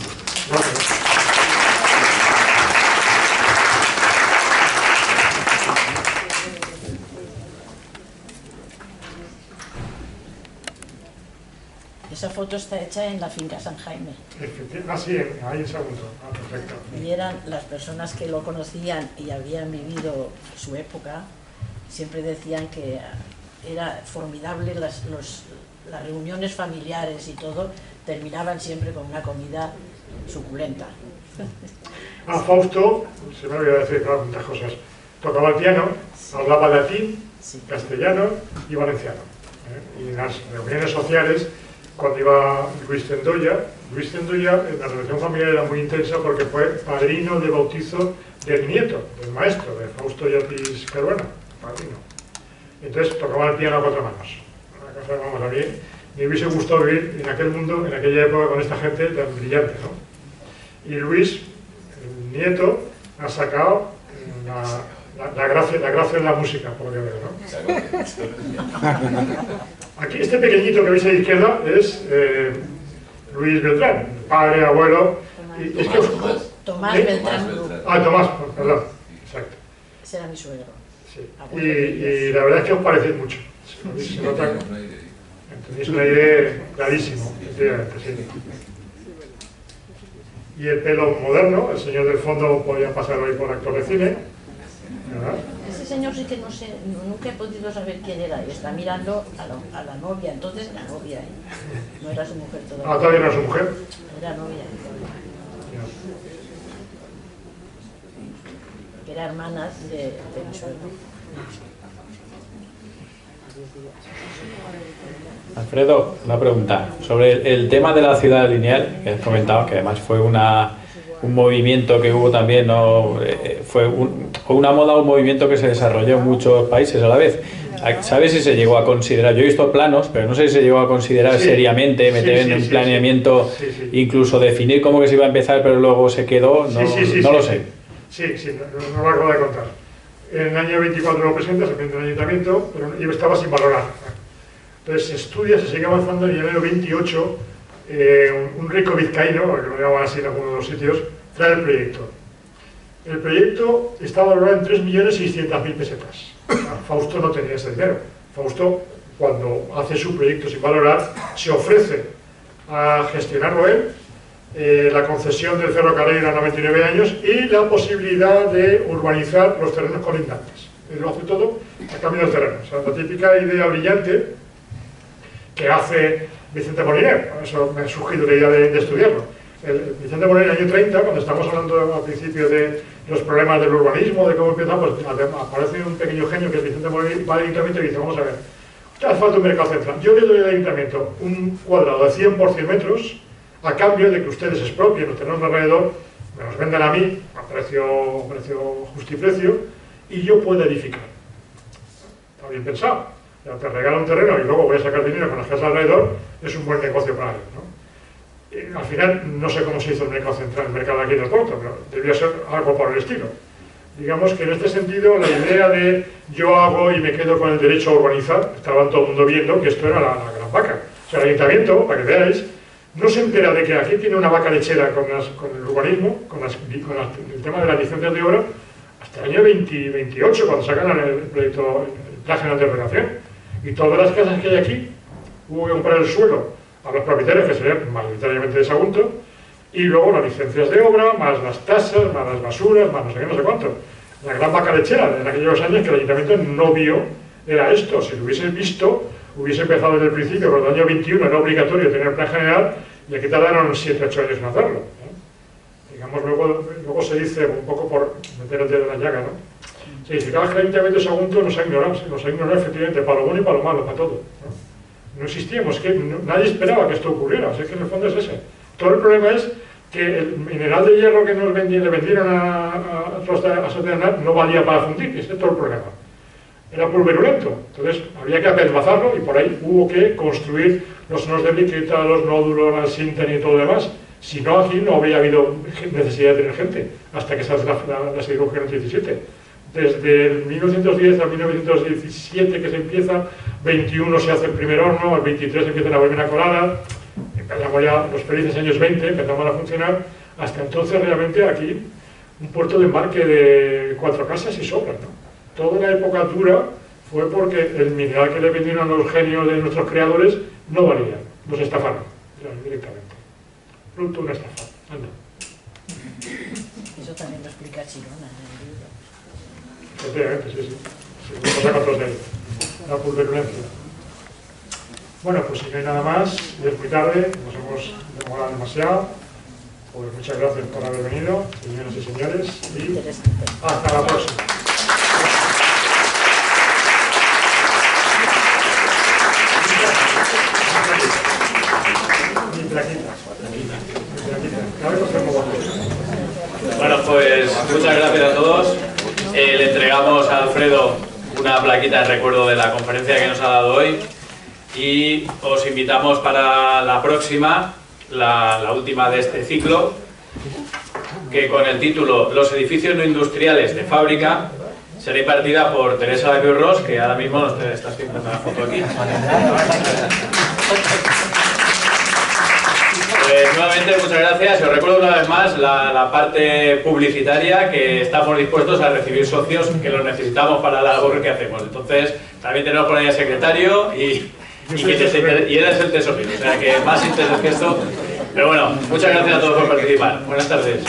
Esa foto está hecha en la finca San Jaime. Sí, ahí en Sagunto. Perfecto. Y eran las personas que lo conocían y habían vivido su época, siempre decían que era formidable las reuniones familiares y todo, terminaban siempre con una comida suculenta. Fausto, se me olvidó decir muchas cosas, tocaba el piano, hablaba latín, castellano y valenciano. Y en las reuniones sociales, cuando iba Luis Tendoya, la relación familiar era muy intensa porque fue padrino de bautizo del nieto, del maestro, de Fausto Llopis Caruana, padrino. Entonces tocaba el piano a cuatro manos. Una cosa, vamos, a mí me hubiese gustado vivir en aquel mundo, en aquella época, con esta gente tan brillante, ¿no? Y Luis, el nieto, ha sacado la gracia de la música, por lo que veo, ¿no? Aquí, este pequeñito que veis a la izquierda es Luis Beltrán, padre, abuelo. Tomás Beltrán. Tomás, perdón, exacto. Ese era mi suegro. Sí. Y la verdad es que os parecéis mucho. Se nota, tenéis un aire clarísimo, efectivamente, sí. Y el pelo moderno, el señor del fondo podría pasar hoy por actor de cine, ¿verdad? Ese señor sí que no sé, nunca he podido saber quién era, y está mirando a la novia, entonces la novia, no era su mujer todavía. ¿Todavía no era su mujer? Era novia. Que era hermana de mi suegro. Alfredo, una pregunta sobre el tema de la ciudad lineal que has comentado, que además fue un movimiento que hubo también, ¿no? Fue una moda, un movimiento que se desarrolló en muchos países a la vez. ¿Sabes si se llegó a considerar? Yo he visto planos, pero no sé si se llegó a considerar seriamente, meter en un planeamiento, incluso definir cómo que se iba a empezar, pero luego se quedó, no lo sé. Sí, no lo acabo de contar. En el año 24 lo presenta, se presenta en el ayuntamiento, pero yo estaba sin valorar. Entonces se estudia, se sigue avanzando, y en el año 28 un rico vizcaíno, que lo llamaban así en algunos de los sitios, trae el proyecto. El proyecto está valorado en 3.600.000 pesetas. Fausto no tenía ese dinero. Fausto, cuando hace su proyecto sin valorar, se ofrece a gestionarlo él la concesión del ferrocarril a 99 años y la posibilidad de urbanizar los terrenos colindantes. Él lo hace todo a cambio del terreno. O sea, la típica idea brillante que hace Vicente Moliner. Por eso me ha surgido la idea de estudiarlo. Vicente Moliner, en el año 30, cuando estamos hablando al principio de los problemas del urbanismo, de cómo empezamos, pues aparece un pequeño genio que es Vicente Moliner, va al ayuntamiento y dice, vamos a ver, hace falta un mercado central. Yo le doy al ayuntamiento un cuadrado de 100 por 100 metros a cambio de que ustedes expropien los terrenos de alrededor, me los vendan a mí a precio justiprecio y yo puedo edificar. Está bien pensado. Ya te regalo un terreno y luego voy a sacar dinero con las casas alrededor, es un buen negocio para ellos, ¿no? Al final, no sé cómo se hizo el mercado central, el mercado aquí del puerto, pero debió ser algo por el estilo. Digamos que en este sentido, la idea de yo hago y me quedo con el derecho a urbanizar, estaba todo el mundo viendo que esto era la gran vaca. O sea, el ayuntamiento, para que veáis, no se entera de que aquí tiene una vaca lechera con el urbanismo, con el tema de las licencias de obra, hasta el año 2028, cuando sacan el proyecto, el Plan General de Ordenación. Y todas las casas que hay aquí, hubo que comprar el suelo a los propietarios, que serían mayoritariamente de Sagunto, y luego las licencias de obra, más las tasas, más las basuras, más no sé qué, no sé cuánto. La gran vaca lechera de aquellos años que el ayuntamiento no vio era esto. Si lo hubiese visto, hubiese empezado desde el principio, pero en el año 21 era obligatorio tener plan general, y aquí tardaron 7 o 8 años en hacerlo. Digamos, luego se dice, un poco por meter el dedo en la llaga, ¿no? Se dice, claro, que el ayuntamiento de Sagunto nos ha ignorado efectivamente para lo bueno y para lo malo, para todo. No existíamos, que nadie esperaba que esto ocurriera, o sea, que en el fondo es ese. Todo el problema es que el mineral de hierro que le vendieron a Soternar no valía para fundir, ese es todo el problema. Era pulverulento, entonces había que apelmazarlo y por ahí hubo que construir los hornos de briqueta, los nódulos, la síntene y todo lo demás. Si no, aquí no habría habido necesidad de tener gente, hasta que se hace la siderurgia en el 17. Desde el 1910 a 1917 que se empieza, 21 se hace el primer horno, al 23 empieza la primera colada, empezamos ya los felices años 20, empezamos a funcionar, hasta entonces realmente aquí un puerto de embarque de 4 casas y sobra, ¿no? Toda la época dura fue porque el mineral que le vendieron a los genios de nuestros creadores no valía, los estafaron directamente. Producto de una estafa. Anda. Eso también lo explica Chirona en el libro. Efectivamente, sí. Lo saca todos de ahí. La pulverulencia. Bueno, pues si no hay nada más, y es muy tarde, nos hemos demorado demasiado. Pues muchas gracias por haber venido, señoras y señores, y hasta la próxima. Bueno, pues muchas gracias a todos. Le entregamos a Alfredo una plaquita en recuerdo de la conferencia que nos ha dado hoy y os invitamos para la próxima, la última de este ciclo, que con el título Los edificios no industriales de fábrica será impartida por Teresa de Ros, que ahora mismo nos está haciendo una foto aquí. Pues nuevamente muchas gracias y os recuerdo una vez más la parte publicitaria, que estamos dispuestos a recibir socios que los necesitamos para la labor que hacemos. Entonces también tenemos por ahí al secretario y él es el tesorero, o sea que más interés que esto. Pero bueno, muchas gracias a todos por participar. Buenas tardes.